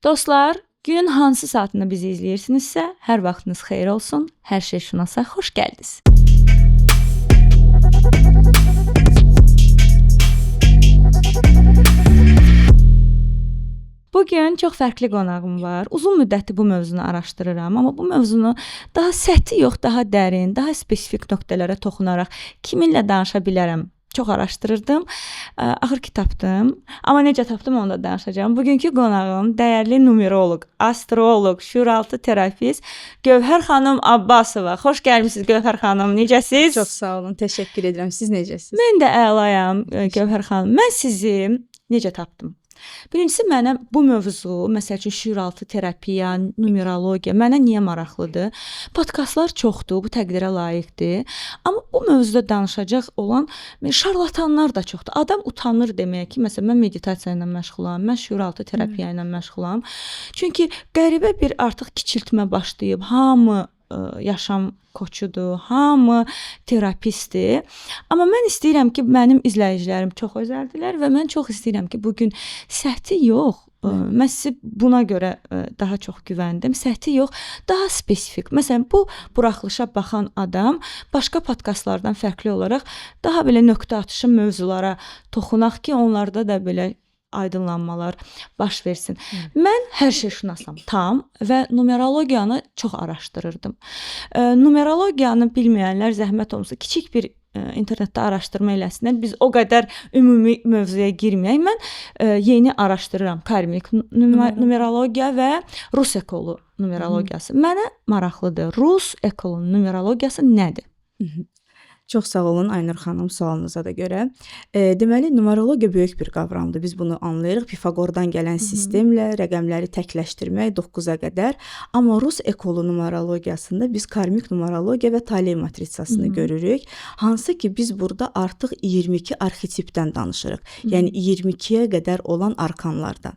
Dostlar, günün hansı saatında bizi izləyirsinizsə, hər vaxtınız xeyir olsun. Hər şey şunasa xoş gəldiniz. Bugün çox fərqli qonağım var. Uzun müddətdir bu mövzunu araşdırıram, amma bu mövzunu daha səthi yox, daha dərin, daha spesifik nöqtələrə toxunaraq kiminlə danışa bilərəm? Çox araşdırırdım. Axır ki tapdım. Amma necə tapdım onu da danışacağam. Bugünkü qonağım dəyərli numeroloq, astroloq, şuuraltı terapist Gövhər xanım Abbasova. Xoş gəlmisiniz Gövhər xanım. Necəsiz? Çox sağ olun. Təşəkkür edirəm. Siz necəsiz? Mən də əlayam Gövhər xanım. Mən sizi necə tapdım? Birincisi mənə bu mövzu, məsəl üçün şuuraltı terapiya, numerologiya mənə niyə maraqlıdır? Podkastlar çoxdur, bu təqdirə layiqdir. Amma bu mövzuda danışacaq olan şarlatanlar da çoxdur. Adam utanır deməyə ki, məsələn mən meditasiya ilə məşğulam, mən şuuraltı terapiya ilə məşğulam. Çünki qəribə bir artıq kiçiltmə başlayıb, hamı yaşam koçudur, hamı terapistdir. Amma mən istəyirəm ki, mənim izləyicilərim çox özəldilər və mən çox istəyirəm ki, bugün səthi yox, mən sizə buna görə daha çox güvəndim. Səthi yox, daha spesifik. Məsələn, bu buraxılışa baxan adam başqa podkastlardan fərqli olaraq daha belə nöqtə atışı mövzulara toxunaq ki, onlarda da belə aydınlanmalar baş versin. Mən hər şey şunasam tam və numerologiyanı çox araşdırırdım. Numerologiyanı bilməyənlər zəhmət olmasa kiçik bir internetdə araşdırma eləsinlər. Biz o qədər ümumi mövzuya girməyək. Mən yeni araşdırıram karmik numerologiya və Rus ekolu numerologiyası. Mənə maraqlıdır. Rus ekolunun numerologiyası nədir? Çox sağ olun Aynur xanım sualınıza da görə. Deməli, numerologiya böyük bir qavramdır. Biz bunu anlayırıq. Pifaqordan gələn sistemlə rəqəmləri təkləşdirmək 9-a qədər. Amma Rus ekolu numerologiyasında biz karmik numerologiya və taley matritsasını görürük. Hansı ki biz burada artıq 22 arxetipdən danışırıq. Yəni 22-yə qədər olan arkanlardan.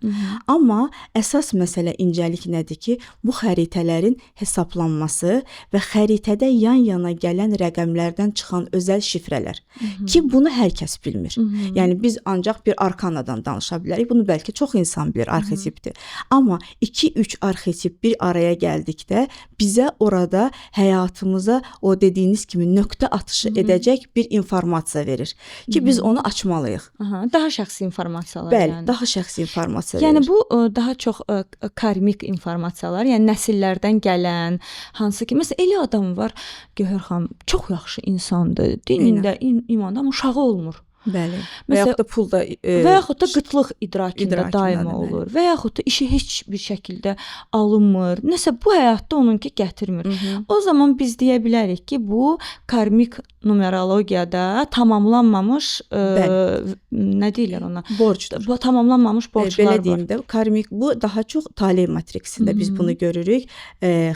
Amma əsas məsələ incəlik nədir ki, bu xəritələrin hesablanması və xəritədə yan-yana gələn rəqəmlərdən çıxan özəl şifrələr ki, bunu hər kəs bilmir. Yəni biz ancaq bir arkanadan danışa bilərik. Bunu bəlkə çox insan bilir, arxetipdir. Amma 2-3 arxetip bir araya gəldikdə bizə orada həyatımıza o dediyiniz kimi nöqtə atışı edəcək bir informasiya verir ki, biz onu açmalıyıq. Daha şəxsi informasiyalar. Bəli, yəni. daha şəxsi informasiya verir. Yəni bu daha çox karmik informasiyalar, yəni nəsillərdən gələn, hansı ki, məsələn elə adam var, Gövhər xanım, çox yaxşı insandır, dinində, imanda, amma uşağı olmur. Bəli. Və yaxud da pulda və yaxud da qıtlıq idrakında daima olur. Və yaxud da işi heç bir şəkildə alınmır. Nəsə bu həyatda onunki gətirmir. O zaman biz deyə bilərik ki, bu karmik numerologiyada tamamlanmamış nə deyirlər ona? Borcdur. Bu tamamlanmamış borclar var. Belə deyim də, karmik bu daha çox taley matriksində biz bunu görürük.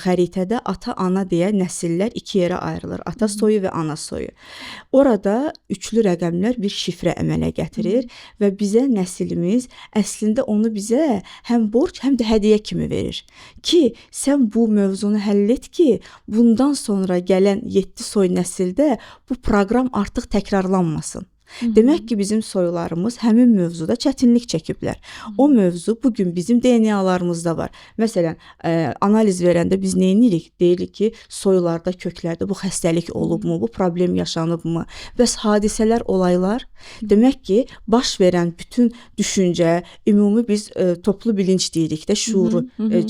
Xəritədə ata-ana deyə nəsillər iki yerə ayrılır. Ata soyu və ana soyu. Orada üçlü rəqəmlər bir şifrə əmələ gətirir və bizə nəsilimiz əslində onu bizə həm borc, həm də hədiyyə kimi verir. Ki, sən bu mövzunu həll et ki, bundan sonra gələn 7 soy nəsildə bu proqram artıq təkrarlanmasın. Demək ki, bizim soylarımız həmin mövzuda çətinlik çəkiblər. O mövzu bugün bizim DNA-larımızda var. Məsələn, analiz verəndə biz nə edirik? Deyirik ki, soylarda, köklərdə bu xəstəlik olubmu, bu problem yaşanıbmı? Bəs hadisələr, olaylar demək ki, baş verən bütün düşüncə, ümumi biz toplu bilinç deyirik də, şuuru,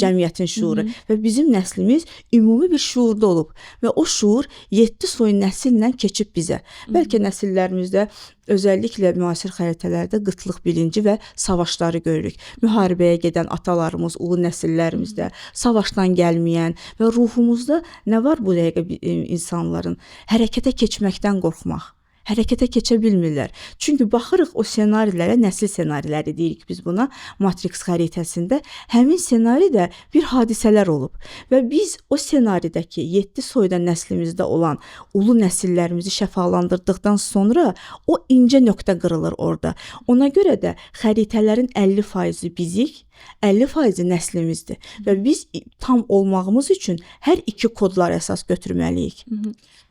cəmiyyətin şuuru və bizim nəslimiz ümumi bir şuurda olub və o şuur 7 soy nəsillə keçib bizə. Bəlkə nəsillərimizdə özəlliklə müasir xəritələrdə qıtlıq bilinci və savaşları görürük. Müharibəyə gedən atalarımız, ulu nəsillərimizdə, savaşdan gəlməyən və ruhumuzda nə var bu dəqiqə insanların? Hərəkətə keçməkdən qorxmaq. Hərəkətə keçə bilmirlər. Çünki baxırıq o senarilərə, nəsil senariləri deyirik biz buna, matriks xəritəsində həmin senaridə bir hadisələr olub və biz o senaridəki 7 soydan nəslimizdə olan ulu nəsillərimizi şəfalandırdıqdan sonra o incə nöqtə qırılır orada. Ona görə də xəritələrin 50% bizik, 50% nəslimizdir və biz tam olmağımız üçün hər iki kodlar əsas götürməliyik.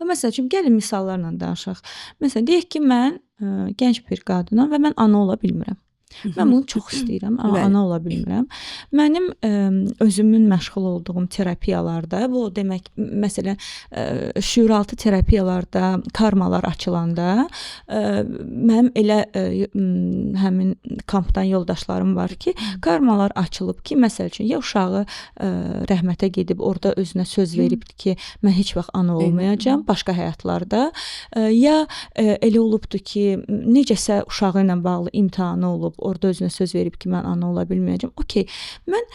Və məsəl üçün gəlin misallarla danışaq. Məsələn, deyək ki, mən gənc bir qadınam və mən ana ola bilmirəm. Mən bunu çox istəyirəm, amma Bəli. ana ola bilmirəm. Mənim özümün məşğul olduğum terapiyalarda, bu demək məsələn şüuraltı terapiyalarda karmalar açılanda mənim elə həmin kampdan yoldaşlarım var ki, karmalar açılıb ki, məsəl üçün ya uşağı rəhmətə gedib orada özünə söz veribdi ki, mən heç vaxt ana olmayacağam başqa həyatlarda, ya elə olubdu ki, necəsə uşağı ilə bağlı imtahanı olub, orada özünə söz verib ki, mən ana ola bilməyəcəm. Okay, mən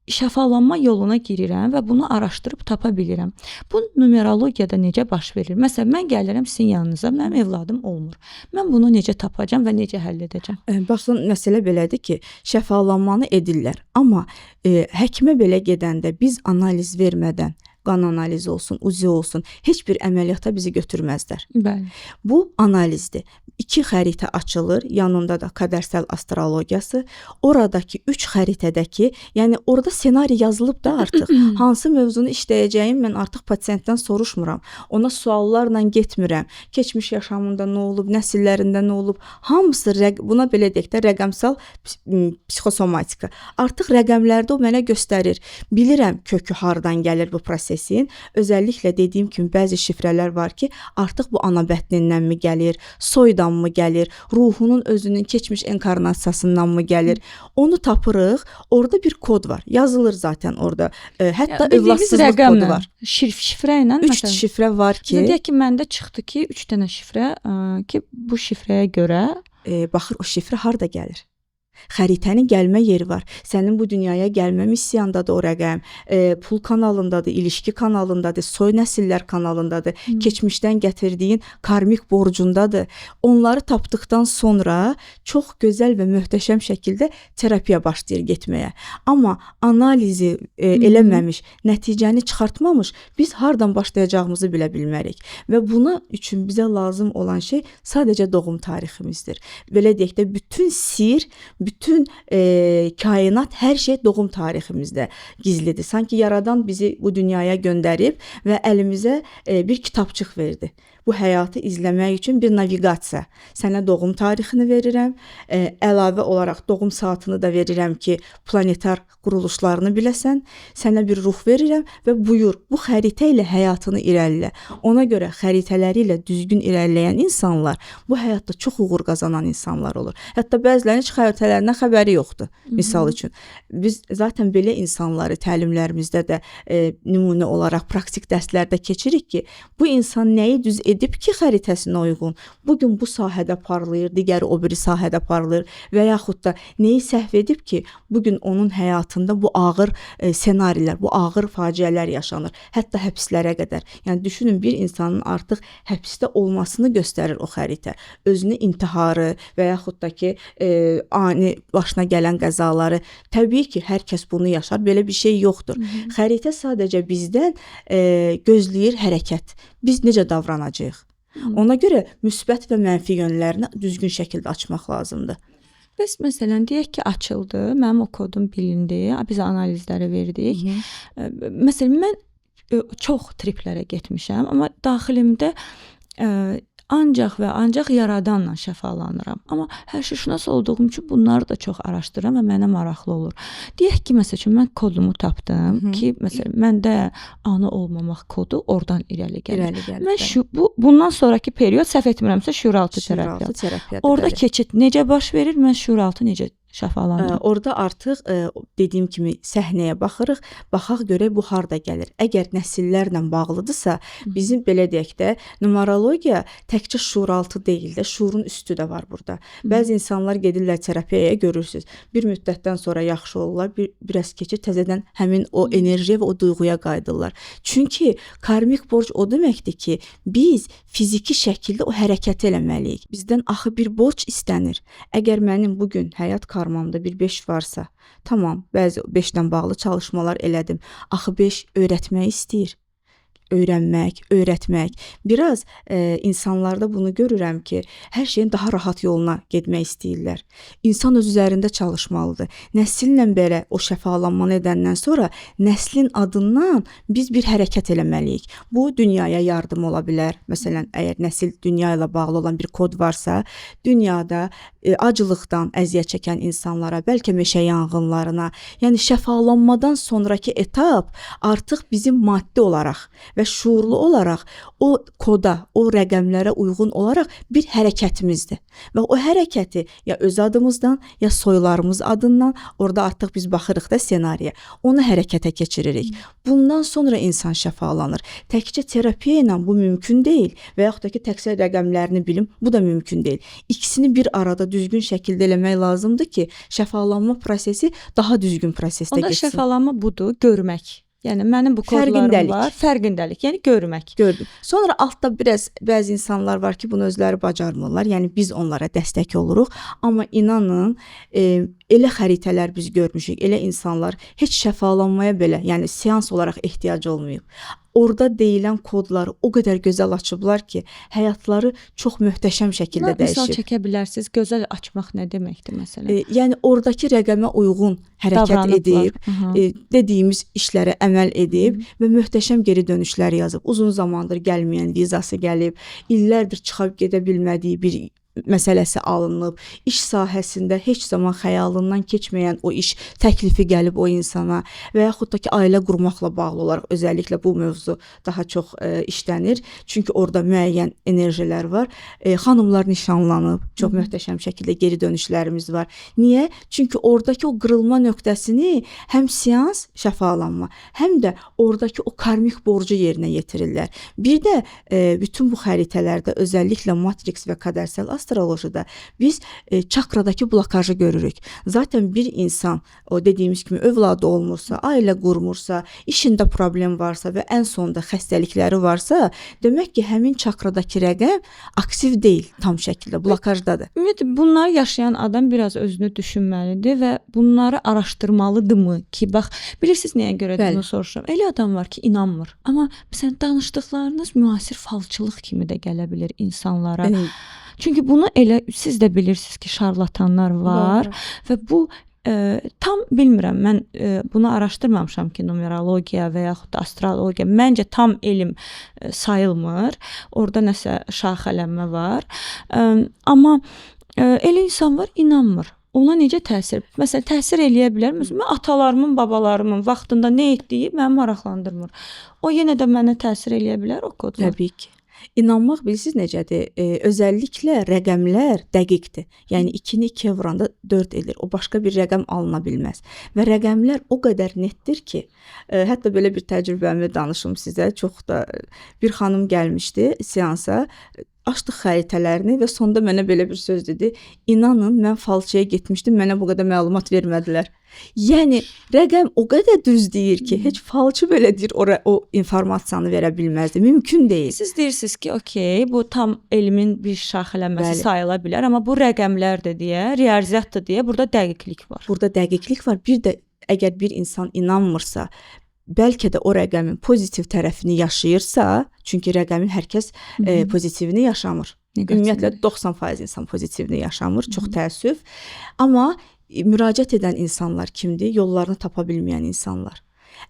şəfalanma yoluna girirəm və bunu araşdırıb tapa bilirəm. Bu numerologiyada necə baş verir? Məsələn, mən gəlirəm sizin yanınıza, mənim evladım olmur. Mən bunu necə tapacağam və necə həll edəcəm? Baxın, məsələ belədir ki, şəfalanmanı edirlər, amma həkimə belə gedəndə biz analiz vermədən, qan analizi olsun, UZI olsun, heç bir əməliyyata bizi götürməzlər. Bəli. Bu analizdir. 2 xəritə açılır, yanında da qədərsəl astrologiyası. Oradakı 3 xəritədəki, yəni orada ssenari yazılıb da artıq. Hansı mövzunu işləyəcəyim mən artıq pasiyentdən soruşmuram. Ona suallarla getmirəm. Keçmiş yaşamında nə olub, nəsillərində nə olub, hamısı buna belə deyək də rəqəmsal psixosomatika. Artıq rəqəmlərdə o mənə göstərir. Bilirəm kökü hardan gəlir bu prosesin. Özəlliklə dediyim kimi bəzi şifrələr var ki, artıq bu ana bətnindən mi gəlir, soydan mı gəlir, ruhunun özünün keçmiş enkarnasiyasından mı gəlir? Onu tapırıq. Orada bir kod var. Yazılır zaten orada. Hətta övladsızlıq kodu var. Şifrə ilə 3 şifrə var ki, deyək ki, məndə çıxdı ki, 3 dənə şifrə ki, bu şifrəyə görə baxır o şifrə harda gəlir? Xəritənin gəlmə yeri var. Sənin bu dünyaya gəlmə missiyandadır o rəqəm. Pul kanalındadır, ilişki kanalındadır, soy nəsillər kanalındadır, keçmişdən gətirdiyin karmik borcundadır. Onları tapdıqdan sonra çox gözəl və möhtəşəm şəkildə terapiya başlayır getməyə. Amma analizi eləməmiş, nəticəni çıxartmamış biz hardan başlayacağımızı bilə bilmərik. Və buna üçün bizə lazım olan şey sadəcə doğum tariximizdir. Belə deyək də bütün sir, bütün kainat, hər şey doğum tariximizdə gizlidir. Sanki Yaradan bizi bu dünyaya göndərib və əlimizə bir kitabçıq verdi. Bu həyatı izləmək üçün bir naviqasiya. Sənə doğum tarixini verirəm, əlavə olaraq doğum saatını da verirəm ki, planetar quruluşlarını biləsən. Sənə bir ruh verirəm və buyur, bu xəritə ilə həyatını irəlilə. Ona görə xəritələri ilə düzgün irəliləyən insanlar bu həyatda çox uğur qazanan insanlar olur. Hətta bəzilərinin heç xəritələrindən xəbəri yoxdur. Misal üçün, biz zaten belə insanları təlimlərimizdə də nümunə olaraq praktik dərslərdə keçirik ki, bu insan nəyi düz edib ki, xəritəsinə uyğun. Bugün bu sahədə parlayır, digəri o biri sahədə parlayır və yaxud da nəyi səhv edib ki, bugün onun həyatında bu ağır ssenarilər, bu ağır faciələr yaşanır. Hətta həbslərə qədər. Yəni düşünün, bir insanın artıq həbsdə olmasını göstərir o xəritə. Özünü intiharı və yaxud da ki, ani başına gələn qəzaları. Təbii ki, hər kəs bunu yaşar. Belə bir şey yoxdur. Xəritə sadəcə bizdən gözləyir hərəkət. Biz necə davranacağıq? Ona görə müsbət və mənfi yönlərini düzgün şəkildə açmaq lazımdır. Bəs məsələn, deyək ki, açıldı, mənim o kodum bilindi, biz analizləri verdik. Məsələn, mən çox triplərə getmişəm, amma daxilimdə ancaq və ancaq Yaradanla şəfalanıram. Amma hər şeyşünas olduğum üçün bunları da çox araşdırıram və mənə maraqlı olur. Deyək ki, məsəl üçün mən kodumu tapdım ki, məsələn, məndə ana olmamaq kodu oradan irəli gəlir. Mən bundan sonraki period səhv etmirəmsə şüuraltı terapiya. Orada keçid necə baş verir? Mən şüuraltı necə şəfalanıram? Orada artıq dediyim kimi səhnəyə baxırıq, baxaq görək bu harda gəlir. Əgər nəsillərlə bağlıdırsa, bizim belə deyək də numerologiya təkcə şuuraltı deyil də, şuurun üstü də var burada. Bəzi insanlar gedirlər terapiyaya, görürsüz. Bir müddətdən sonra yaxşı olurlar, biraz keçir, təzədən həmin o enerjiyə və o duyğuya qayıdırlar. Çünki karmik borc o deməkdir ki, biz fiziki şəkildə o hərəkət eləməliyik. Bizdən axı bir borc istənir. Əgər mənim bugün həyat karmamda bir 5 varsa, tamam, bəzi 5-dən bağlı çalışmalar elədim. Axı 5 öyrətmək istəyir. öyrənmək, öyrətmək. Biraz insanlarda bunu görürəm ki, hər şeyin daha rahat yoluna getmək istəyirlər. İnsan öz üzərində çalışmalıdır. Nəsillə belə o şəfalanmanı edəndən sonra nəslin adından biz bir hərəkət eləməliyik. Bu dünyaya yardım ola bilər. Məsələn, əgər nəsil dünya ilə bağlı olan bir kod varsa, dünyada acılıqdan əziyyət çəkən insanlara, bəlkə meşə yanğınlarına, yəni şəfalanmadan sonraki etap artıq bizim maddi olaraq və şuurlu olaraq o koda, o rəqəmlərə uyğun olaraq bir hərəkətimizdir. Və o hərəkəti ya öz adımızdan, ya soylarımız adından, orada artıq biz baxırıq da ssenariyə, onu hərəkətə keçiririk. Bundan sonra insan şəfalanır. Təkcə terapiya ilə bu mümkün deyil və yaxud da ki, təkcə rəqəmlərini bilim, bu da mümkün deyil. İkisini bir arada düzgün şəkildə eləmək lazımdır ki, şəfalanma prosesi daha düzgün prosesdə Onda getsin. şəfalanma budur, görmək. Yəni mənim bu kodlarım var, fərqindəlik, yəni görmək. Gördüm. Sonra altda biraz bəzi insanlar var ki, bunu özləri bacarmırlar. Yəni biz onlara dəstək oluruq, amma inanın, elə xəritələr biz görmüşük, elə insanlar heç şəfalanmaya belə, yəni seans olaraq ehtiyac olmayıb. Orada deyilən kodları o qədər gözəl açıblar ki, həyatları çox möhtəşəm şəkildə dəyişib. Misal çəkə bilərsiniz, gözəl açmaq nə deməkdir məsələn? Yəni oradakı rəqəmə uyğun hərəkət edib, dediyimiz işlərə əməl edib və möhtəşəm geri dönüşlər yazıb. Uzun zamandır gəlməyən vizası gəlib, illərdir çıxıb gedə bilmədiyi bir məsələsi alınıb, iş sahəsində heç zaman xəyalından keçməyən o iş təklifi gəlib o insana və yaxud da ki, ailə qurmaqla bağlı olaraq özəlliklə bu mövzu daha çox işlənir. Çünki orada müəyyən enerjilər var. Xanımlar nişanlanıb, çox möhtəşəm şəkildə geri dönüşlərimiz var. Niyə? Çünki oradakı o qırılma nöqtəsini həm seans, şəfalanma, həm də oradakı o karmik borcu yerinə yetirirlər. Bir də bütün bu xəritələrdə özəlliklə matrix və qədərsəl astrolojida biz çakradakı blokajı görürük. Zaten bir insan o dediyimiz kimi övladı olmursa, ailə qurmursa, işində problem varsa və ən sonunda xəstəlikləri varsa, demək ki, həmin çakradakı rəqəm aktiv deyil tam şəkildə, blokajdadır. Ümumiyyətlə bunları yaşayan adam biraz özünü düşünməlidir və bunları araşdırmalıdırmı ki, bax, bilirsiniz nəyə görə bunu soruşuram. Elə adam var ki, inanmır. Amma məsələn danışdıqlarınız müasir falçılıq kimi də gələ bilər insanlara. Çünki bunu elə siz də bilirsiniz ki, şarlatanlar var və bu tam bilmirəm, mən bunu araşdırmamışam ki, numerologiya və yaxud da astrologiya məncə tam elm sayılmır. Orada nəsə şaxələnmə var. Amma elə insan var, inanmır. Ona necə təsir? Məsələn, təsir eləyə bilər. Məsələn, atalarımın, babalarımın vaxtında nə etdiyi məni maraqlandırmır. O yenə də mənə təsir eləyə bilər o kodlar. Təbii ki. İnanmaq bilirsiniz necədir? Özəlliklə rəqəmlər dəqiqdir. Yəni 2-ni 2-yə vuranda 4 edir. O başqa bir rəqəm alına bilməz. Və rəqəmlər o qədər netdir ki, hətta belə bir təcrübəmi danışım sizə. Çox da bir xanım gəlmişdi seansa. Açdıq xəritələrini və sonda mənə belə bir söz dedi. İnanın, mən falçıya getmişdim, mənə bu qədər məlumat vermədilər. Yəni rəqəm o qədər düz deyir ki, heç falçı belə deyir, o informasiyanı verə bilməzdi. Mümkün deyil. Siz deyirsiniz ki, okey, bu tam elmin bir şaxələnməsi sayıla bilər, amma bu rəqəmlərdir deyə, riyaziyyatdır deyə burada dəqiqlik var. Burada dəqiqlik var. Bir də əgər bir insan inanmırsa, bəlkə də o rəqəmin pozitiv tərəfini yaşayırsa, çünki rəqəmin hər kəs pozitivini yaşamır. Ümumiyyətlə 90% insan pozitivini yaşamır, çox təəssüf. Amma müraciət edən insanlar kimdir? Yollarını tapa bilməyən insanlar.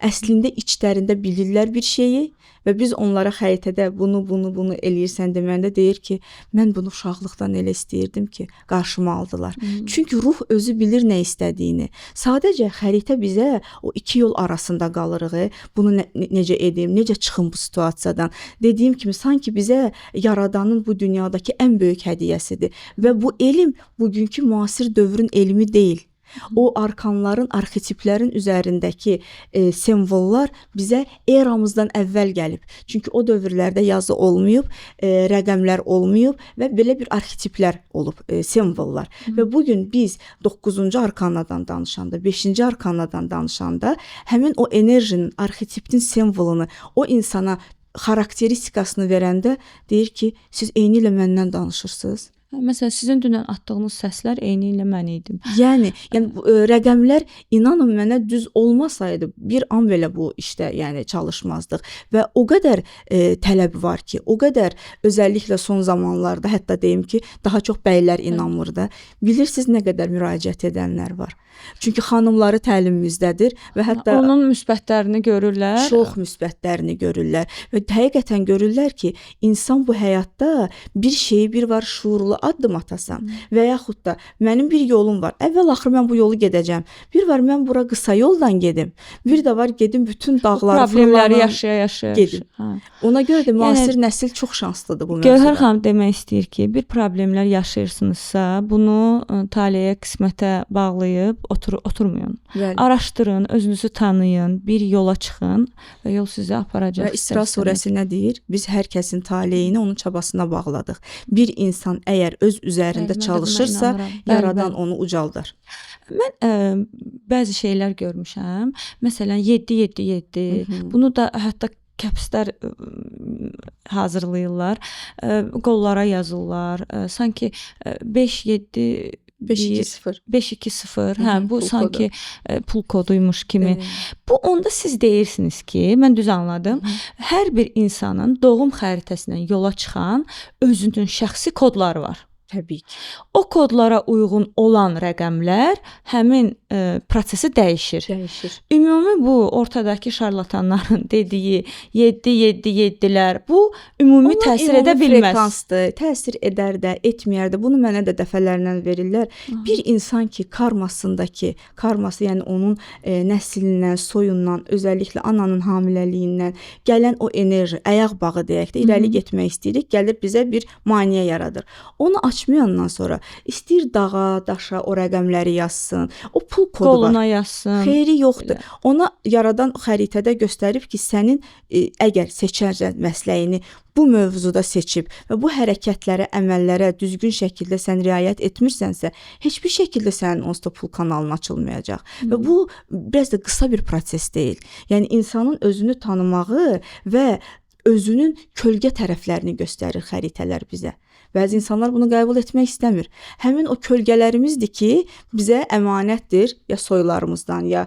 Əslində içlərində bilirlər bir şeyi və biz onlara xəritədə bunu eləyirsən deməndə deyir ki, mən bunu uşaqlıqdan elə istəyirdim ki, qarşıma aldılar. Çünki ruh özü bilir nə istədiyini. Sadəcə xəritə bizə o iki yol arasında qalırıq. Bunu necə edim, necə çıxım bu situasiyadan. Dediyim kimi sanki bizə Yaradanın bu dünyadakı ən böyük hədiyyəsidir və bu elm bugünkü müasir dövrün elmi deyil. O arkanların, arxetiplərin üzərindəki simvollar bizə eramızdan əvvəl gəlib. Çünki o dövrlərdə yazı olmayıb, rəqəmlər olmayıb və belə bir arxetiplər olub, simvollar. Və bugün biz 9-cu arkanadan danışanda, 5-ci arkanadan danışanda həmin o enerjinin, arxetipin simvolunu o insana xarakteristikasını verəndə deyir ki, siz eynilə məndən danışırsınız. Məsələn, sizin dünən atdığınız səslər eyni ilə mən idim. Yəni bu, rəqəmlər inanın mənə düz olmasaydı bir an belə bu işdə yəni çalışmazdıq və o qədər tələb var ki, o qədər özəlliklə son zamanlarda hətta deyim ki, daha çox bəylər inanmır da. Bilirsiniz nə qədər müraciət edənlər var. Çünki xanımları təlimimizdədir və hətta onun müsbətlərini görürlər. Çox müsbətlərini görürlər və həqiqətən görürlər ki, insan bu həyatda bir şeyi bir var şuurlu addım atasan və yaxud da mənim bir yolum var. Əvvəl-axır mən bu yolu gedəcəm. Bir var mən bura qısa yoldan gedim. Bir də var gedim bütün dağları, problemləri yaşaya-yaşaya gedim. Ona görə də müasir nəsil çox şanslıdır bu mövzuda. Gövhər xanım demək istəyir ki, bir problemlər yaşayırsınızsa, bunu taleyə, qismətə bağlayıb oturmayın. Bəli. Araşdırın, özünüzü tanıyın, bir yola çıxın və yol sizi aparacaq. Və İsra surəsi nə deyir? Biz hər kəsin taleyini onun çabasına bağladıq. Bir insan əgər öz üzərində çalışırsa, yaradan onu ucaldar. Mən bəzi şeylər görmüşəm. Məsələn, 7-7-7. Bunu da hətta kəpslər hazırlayırlar. Qollara yazırlar. Sanki 5-7 5-2-0. 5-2-0. Hə, bu sanki pul koduymuş kimi. Bu onda siz deyirsiniz ki, mən düz anladım. Hər bir insanın doğum xəritəsindən yola çıxan özünün şəxsi kodları var. Təbii ki. O kodlara uyğun olan rəqəmlər həmin prosesi dəyişir. Ümumi bu ortadakı şarlatanların dediyi 7-7-7-lər bu ümumi təsir edə bilməz. Frekansdır, təsir edər də, etməyər də. Bunu mənə də dəfələrlə verirlər. Bir insan ki, karması, yəni onun nəslindən, soyundan, özəlliklə ananın hamiləliyindən gələn o enerji, ayaq bağı deyək də, irəli getmək istəyirik, gəlir bizə bir maneə yaradır. Onu açmayandan sonra istəyir dağa, daşa o rəqəmləri yazsın. O pul kodu qoluna var. yazsın. Xeyri yoxdur. Ona yaradan xəritədə göstərib ki, sənin əgər seçərsən məsləyini bu mövzuda seçib və bu hərəkətlərə, əməllərə düzgün şəkildə sən riayət etmirsənsə, heç bir şəkildə sənin onsuz da pul kanalın açılmayacaq. Və bu biraz da qısa bir proses deyil. Yəni insanın özünü tanımağı və özünün kölgə tərəflərini göstərir xəritələr bizə. Bəzi insanlar bunu qəbul etmək istəmir. Həmin o kölgələrimizdir ki, bizə əmanətdir, ya soylarımızdan, ya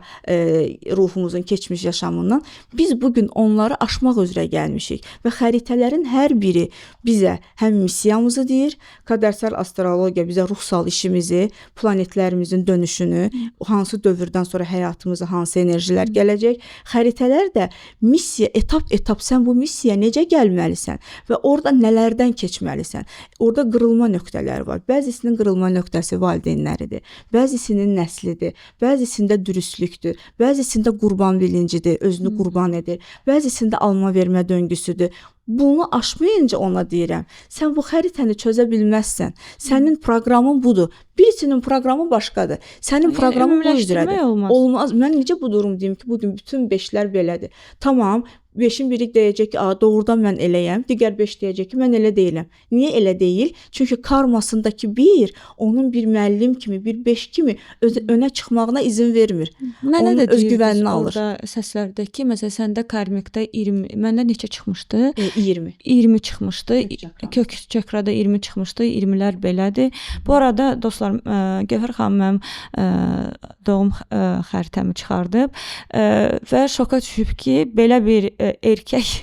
ruhumuzun keçmiş yaşamından. Biz bugün onları aşmaq üzrə gəlmişik və xəritələrin hər biri bizə həm missiyamızı deyir, qədərsal astrologiya bizə ruhsal işimizi, planetlərimizin dönüşünü, hansı dövrdən sonra həyatımıza hansı enerjilər gələcək. Xəritələr də missiya, etap sən bu missiyaya necə gəlməlisən və orada nələrdən keçməlisən. Orada qırılma nöqtələri var. Bəzisinin qırılma nöqtəsi valideynləridir. Bəzisinin nəslidir. Bəzisində dürüstlükdür. Bəzisində qurban bilincidir, özünü qurban edir. Bəzisində alma vermə döngüsüdür. Bunu aşmayınca ona deyirəm, sən bu xəritəni çözə bilməzsən. Sənin proqramın budur. Birisinin proqramı başqadır. Sənin proqramın bu üzrədir. Olmaz. Mən necə bu durum deyim ki, bugün bütün 5-lər belədir. Tamam, 5-in biri deyəcək ki, doğrudan mən eləyəm. Digər 5 deyəcək ki, mən elə deyiləm. Niyə elə deyil? Çünki karmasındakı 1 onun bir müəllim kimi, bir 5 kimi önə çıxmağına izin vermir. Mənə də öz güvənini alır. Orada səslərdəki, məsələn, səndə karmikdə 20, məndə neçə çıxmışdı? 20. 20 çıxmışdı. Kök çakrada 20 çıxmışdı. 20-lər belədir. Bu arada dostlar, Gövhər xanım mənim doğum xəritəmi çıxardıb və şoka düşüb ki, belə bir erkək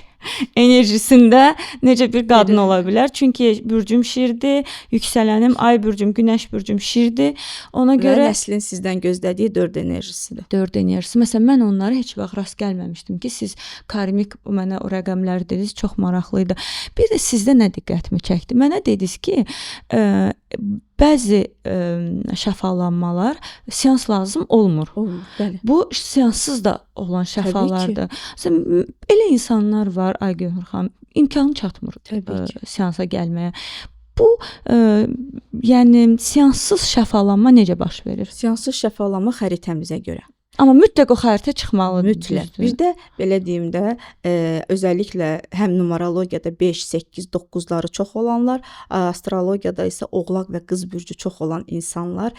enerjisində necə bir qadın ola bilər? Çünki bürcüm şirdir, yüksələnim, ay bürcüm, günəş bürcüm şirdir. Ona görə nəslin sizdən gözlədiyi 4 enerjisidir. 4 enerjisi. Məsələn, mən onlara heç vaxt rast gəlməmişdim ki, siz karmik mənə o rəqəmləri dediniz, çox maraqlıydı. Bir də sizdə nə diqqətimi çəkdi? Mənə dediniz ki, bəzi şəfalanmalar seans lazım olmur. Bəli. Bu seanssız da olan şəfalardır. Məsələn, elə insanlar var, ay Gövhər xanım, imkanı çatmır seansa gəlməyə. Bu, yəni seanssız şəfalanma necə baş verir? Seanssız şəfalanma xəritəmizə görə. Amma mütləq o xəritə çıxmalıdır. Mütləq. Bir də belə deyim də, özəlliklə həm numerologiyada 5, 8, 9-ları çox olanlar, astrologiyada isə Oğlaq və Qız bürcü çox olan insanlar,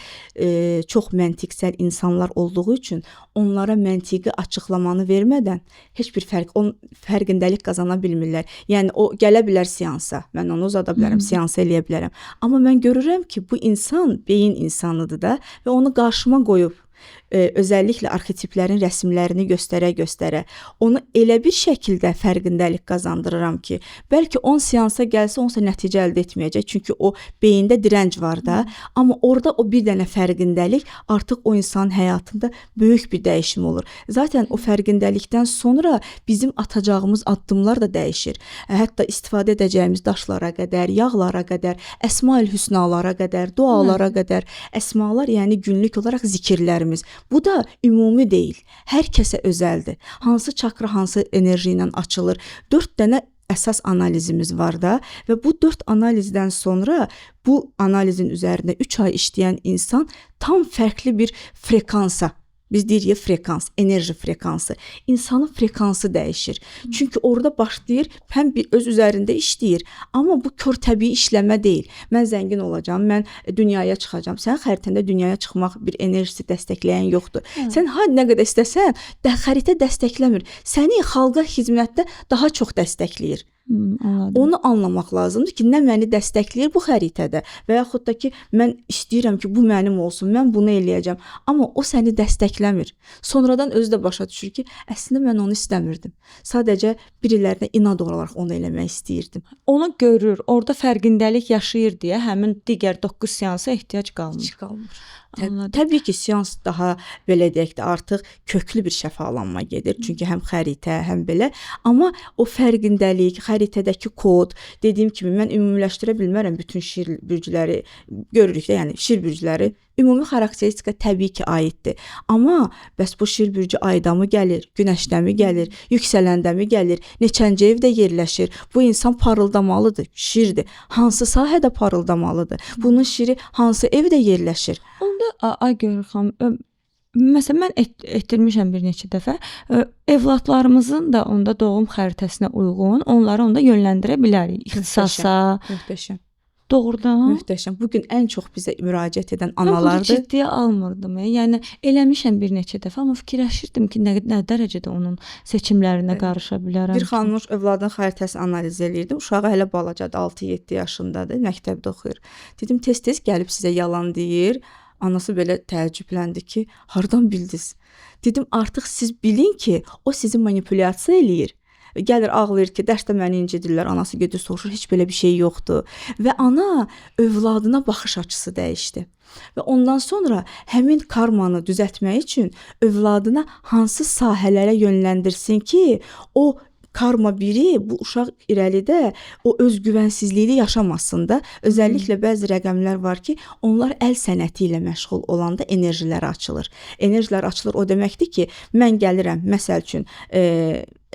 çox məntiqsəl insanlar olduğu üçün onlara məntiqi açıqlamanı vermədən heç bir fərqindəlik qazana bilmirlər. Yəni o gələ bilər seansa, mən onu uzada bilərəm, seans eləyə bilərəm. Amma mən görürəm ki, bu insan beyin insanıdır da və onu qarşıma qoyub özəlliklə arxetiplərin rəsmlərini göstərə-göstərə onu elə bir şəkildə fərqindəlik qazandırıram ki, bəlkə 10 seansa gəlsə onsa nəticə əldə etməyəcək. Çünki o beyində dirənc var da, amma orada o bir dənə fərqindəlik artıq o insanın həyatında böyük bir dəyişim olur. Zaten o fərqindəlikdən sonra bizim atacağımız addımlar da dəyişir. Hətta istifadə edəcəyimiz daşlara qədər, yağlara qədər, əsma-ül hüsnalara qədər, dualara qədər, əsmalar yəni günlük olaraq zikirlərimiz. Bu da ümumi deyil. Hər kəsə özəldir. Hansı çakra hansı enerji ilə açılır? 4 dənə əsas analizimiz var da və bu 4 analizdən sonra bu analizin üzərində 3 ay işləyən insan tam fərqli bir frekansa, biz deyirik frekans, enerji frekansı. İnsanın frekansı dəyişir. Çünki orada başlayır, həm bir öz üzərində işləyir, amma bu kör təbii işləmə deyil. Mən zəngin olacağam, mən dünyaya çıxacağam. Sənin xəritəndə dünyaya çıxmaq bir enerjisi dəstəkləyən yoxdur. Sən nə qədər istəsən, xəritə dəstəkləmir. Səni xalqa xidmətdə daha çox dəstəkləyir. Anladım. Onu anlamaq lazımdır ki, nə məni dəstəkləyir bu xəritədə və yaxud da ki, mən istəyirəm ki, bu mənim olsun, mən bunu eləyəcəm. Amma o səni dəstəkləmir. Sonradan özü də başa düşür ki, əslində mən onu istəmirdim. Sadəcə birilərinə inad olaraq onu eləmək istəyirdim. Onu görür, orada fərqindəlik yaşayır deyə həmin digər 9 seansa ehtiyac qalmır. Anladım. Təbii ki, seans daha belə deyək də artıq köklü bir şəfalanma gedir. Çünki həm xəritə, həm belə. Amma o fərqindəlik, xəritədəki kod, dediyim kimi mən ümumiləşdirə bilmərəm bütün şir bürcləri görürük də, yəni şir bürcləri ümumi xarakteristika təbii ki, aiddir. Amma bəs bu şir bürcü ayda mı gəlir, günəşdə mi gəlir, yüksələndə mi gəlir, neçənci evdə yerləşir? Bu insan parıldamalıdır, şirdir. Hansı sahədə parıldamalıdır? Bunun şiri hansı evdə yerləşir? Onda Aygül xanım, məsələn mən etdirmişəm bir neçə dəfə. Evladlarımızın da onda doğum xəritəsinə uyğun onları onda yönləndirə bilərik. İxtisasa. Möhtəşəm. Doğrudan. Möhtəşəm. Bu gün ən çox bizə müraciət edən Mən analardır. bunu ciddiyə almırdım. Yəni eləmişəm bir neçə dəfə, amma fikirləşirdim ki, nə dərəcədə onun seçimlərinə qarışa bilərəm. Bir xanım övladın xəritəsini analiz eləyirdi. Uşağı hələ balacadır, 6-7 yaşındadır, məktəbdə oxuyur. Dedim, tez-tez gəlib sizə yalan deyir. Anası belə təəccübləndi ki, hardan bildiniz? Dedim, artıq siz bilin ki, o sizi manipulyasiya eləyir. Gəlir ağlayır ki, dərsdə məni incidirlər, anası gedir soruşur, heç belə bir şey yoxdur. Və ana övladına baxış açısı dəyişdi. Və ondan sonra həmin karmanı düzəltmək üçün övladına hansı sahələrə yönləndirsin ki, o karma biri bu uşaq irəlidə o özgüvənsizliyi yaşamasın da. Özəlliklə bəzi rəqəmlər var ki, onlar əl sənəti ilə məşğul olanda enerjilər açılır. Enerjilər açılır o deməkdir ki, mən gəlirəm, məsəl üçün,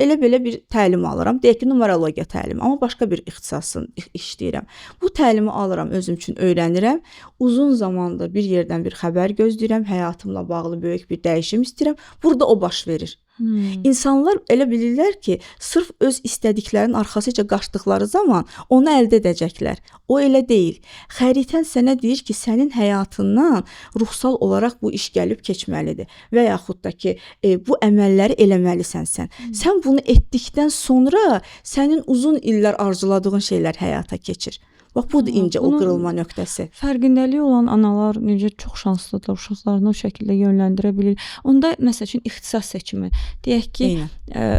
elə belə bir təlim alıram. Deyək ki, numerologiya təlimi, amma başqa bir ixtisasını işləyirəm. Bu təlimi alıram, özüm üçün öyrənirəm. Uzun zamandır bir yerdən bir xəbər gözləyirəm, həyatımla bağlı böyük bir dəyişim istəyirəm. Burada o baş verir. İnsanlar elə bilirlər ki, sırf öz istədiklərinin arxasıca qaçdıqları zaman onu əldə edəcəklər. O elə deyil. Xəritən sənə deyir ki, sənin həyatından ruhsal olaraq bu iş gəlib keçməlidir və yaxud da ki, bu əməlləri eləməlisən sən. Sən bunu etdikdən sonra sənin uzun illər arzuladığın şeylər həyata keçir. Bax, budur incə o qırılma nöqtəsi. Fərqindəliyi olan analar necə çox şanslıdır, uşaqlarını o şəkildə yönləndirə bilir. Onda məsəl üçün ixtisas seçimi. Deyək ki,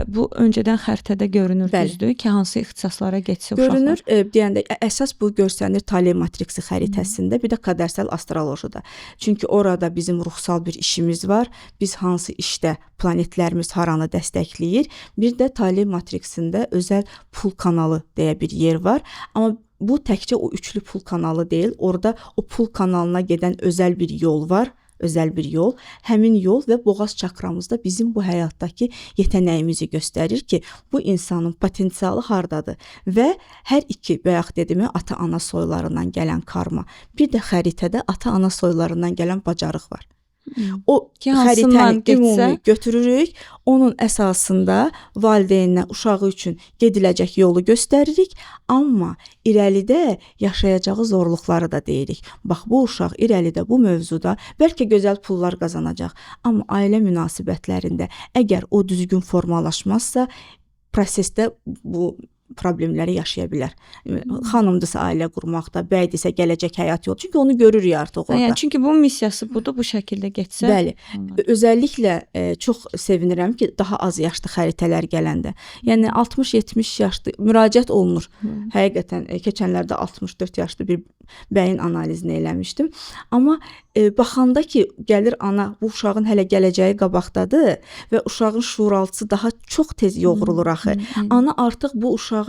bu öncədən xəritədə görünür, düzdür ki, hansı ixtisaslara getsə uşaqlar. Görünür, deyəndə əsas bu görsənir Tale matriksi xəritəsində, bir də qədərsəl astrolojiyada. Çünki orada bizim ruhsal bir işimiz var. Biz hansı işdə planetlərimiz haranı dəstəkləyir. Bir də Tale matriksində özəl pul kanalı deyə bir yer var. Amma bu təkcə o üçlü pul kanalı deyil, orada o pul kanalına gedən özəl bir yol var, özəl bir yol. Həmin yol və boğaz çakramızda bizim bu həyatdakı yetənəyimizi göstərir ki, bu insanın potensialı hardadır və hər iki, bayaq dediyim, ata-ana soylarından gələn karma, bir də xəritədə ata-ana soylarından gələn bacarıq var. O Ki hansından xəritəni getsə ümumi götürürük, onun əsasında valideyninə uşağı üçün gediləcək yolu göstəririk, amma irəlidə yaşayacağı zorluqları da deyirik. Bax bu uşaq irəlidə bu mövzuda bəlkə gözəl pullar qazanacaq, amma ailə münasibətlərində əgər o düzgün formalaşmazsa, prosesdə bu problemləri yaşaya bilər. Xanımdırsa ailə qurmaqda, bəydirsə gələcək həyat yolu. Çünki onu görürük artıq orada. Yəni çünki bunun missiyası budur, bu şəkildə getsə. Bəli. Özəlliklə çox sevinirəm ki, daha az yaşlı xəritələr gələndə. Yəni 60-70 yaşlı müraciət olunur. Həqiqətən keçənlərdə 64 yaşlı bir bəyin analizini eləmişdim. Amma baxanda ki, gəlir ana, bu uşağın hələ gələcəyi qabaqdadır və uşağın şuuraltısı daha çox tez yoğrulur axı. Ana artıq bu uşağa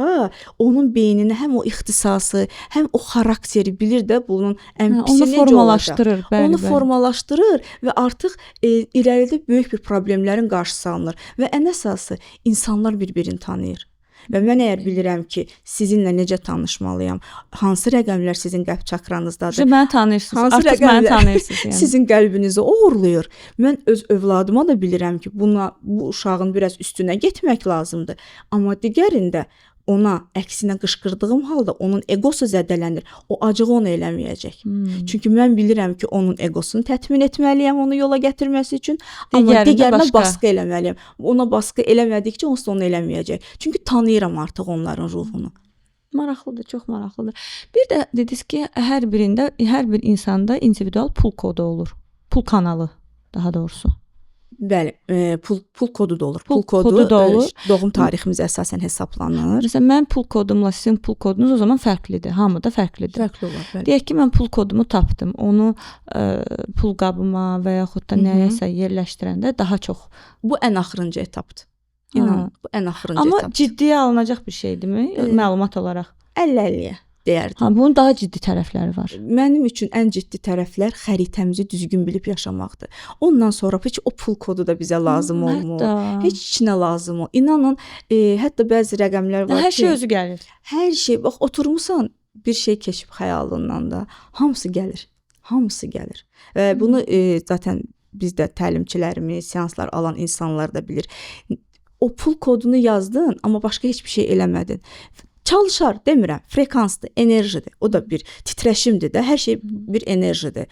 onun beynini həm o ixtisası, həm o xarakteri bilir də bunun ən pisi necə formalaşdırır, olacaq. Onu formalaşdırır və artıq irəlidə böyük bir problemlərin qarşısı alınır və ən əsası insanlar bir-birini tanıyır. Və mən əgər bilirəm ki, sizinlə necə tanışmalıyam, hansı rəqəmlər sizin qəlb çakranızdadır. Məni tanıyırsınız, artıq məni tanıyırsınız. Yəni. Sizin qəlbinizi uğurluyur. Mən öz övladıma da bilirəm ki, bu uşağın biraz üstünə getmək lazımdır. Amma digərində ona əksinə qışqırdığım halda onun egosu zədələnir. O acığı onu eləməyəcək. Çünki mən bilirəm ki, onun egosunu təmin etməliyəm onu yola gətirməsi üçün, amma digərinə baskı eləməliyəm. Ona baskı eləmədikcə onsuz onu eləməyəcək. Çünki tanıyıram artıq onların ruhunu. Maraqlıdır, çox maraqlıdır. Bir də dediniz ki, hər bir insanda individual pul kodu olur. Pul kanalı daha doğrusu. Bəli, pul kodu da olur. Pul kodu da olur. Doğum tariximizə əsasən hesablanır. Məsələn, mənim pul kodumla sizin pul kodunuz o zaman fərqlidir. Hamıda fərqlidir. Fərqli olar, bəli. Deyək ki, mən pul kodumu tapdım. Onu pul qabıma və yaxud da nəyəsə yerləşdirəndə daha çox. Bu ən axırıncı etapdır. İnan, bu ən axırıncı etapdır. Amma ciddiyə alınacaq bir şeydirmi? Məlumat olaraq. 50-50-yə deyərdim. Bunun daha ciddi tərəfləri var. Mənim üçün ən ciddi tərəflər xəritəmizi düzgün bilib yaşamaqdır. Ondan sonra heç o pul kodu da bizə lazım olmur. Heç içinə lazım olmur. İnanın, hətta bəzi rəqəmlər var ki, hər şey özü gəlir. Hər şey, bax oturmusan, bir şey keçib xəyalından da, hamısı gəlir. Hamısı gəlir. Və bunu zaten bizdə təlimçilərimiz, seanslar alan insanlar da bilir. O pul kodunu yazdın, amma başqa heç bir şey eləmədin. Çalışar, demirəm, frekansdır, enerjidir. O da bir titreşimdir də, hər şey bir enerjidir.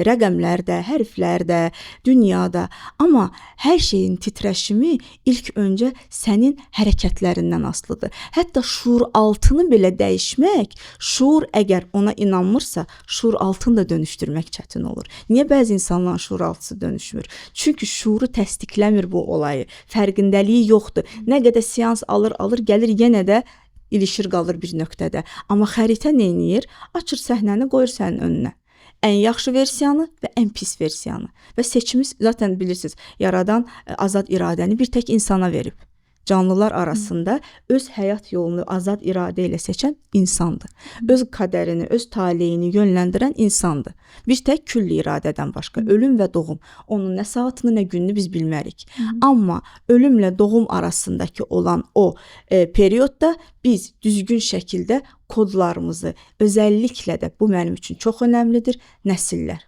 Rəqəmlərdə, hərflərdə, dünyada. Amma hər şeyin titreşimi ilk öncə sənin hərəkətlərindən asılıdır. Hətta şuur altını belə dəyişmək, şuur əgər ona inanmırsa, şuur altını da dönüşdürmək çətin olur. Niyə bəzi insanların şuur altısı dönüşmür? Çünki şuuru təsdiqləmir bu olayı. Fərqindəliyi yoxdur. Nə qədər seans alır, gəlir yenə də ilişir qalır bir nöqtədə. Amma xəritə nə edir? Açır səhnəni, qoyur sənin önünə. Ən yaxşı versiyanı və ən pis versiyanı. Və seçimi zaten bilirsiniz, yaradan azad iradəni bir tək insana verib. Canlılar arasında öz həyat yolunu azad iradə ilə seçən insandır. Öz qədərini, öz taleyini yönləndirən insandır. Bir tək külli iradədən başqa. Ölüm və doğum. Onun nə saatını, nə gününü biz bilmərik. Amma ölümlə doğum arasındakı olan o periyodda biz düzgün şəkildə kodlarımızı, özəlliklə də bu mənim üçün çox önəmlidir, nəsillər.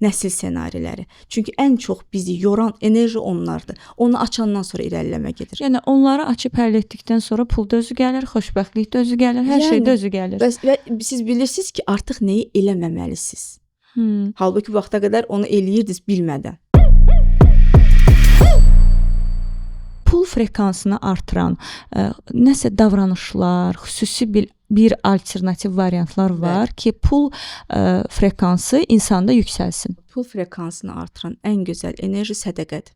Nəsil ssenariləri. Çünki ən çox bizi yoran enerji onlardır. Onu açandan sonra irəliləmə gedir. Yəni onları açıb həll etdikdən sonra pul da özü gəlir, xoşbəxtlik də özü gəlir, hər şey də özü gəlir. Və siz bilirsiniz ki, artıq nəyi eləməməlisiniz. Halbuki vaxta qədər onu eləyirdiniz bilmədən. Pul frekansını artıran nəsə davranışlar, xüsusi bir alternativ variantlar var ki, pul frekansı insanda yüksəlsin. Pul frekansını artıran ən gözəl enerji sədəqədir.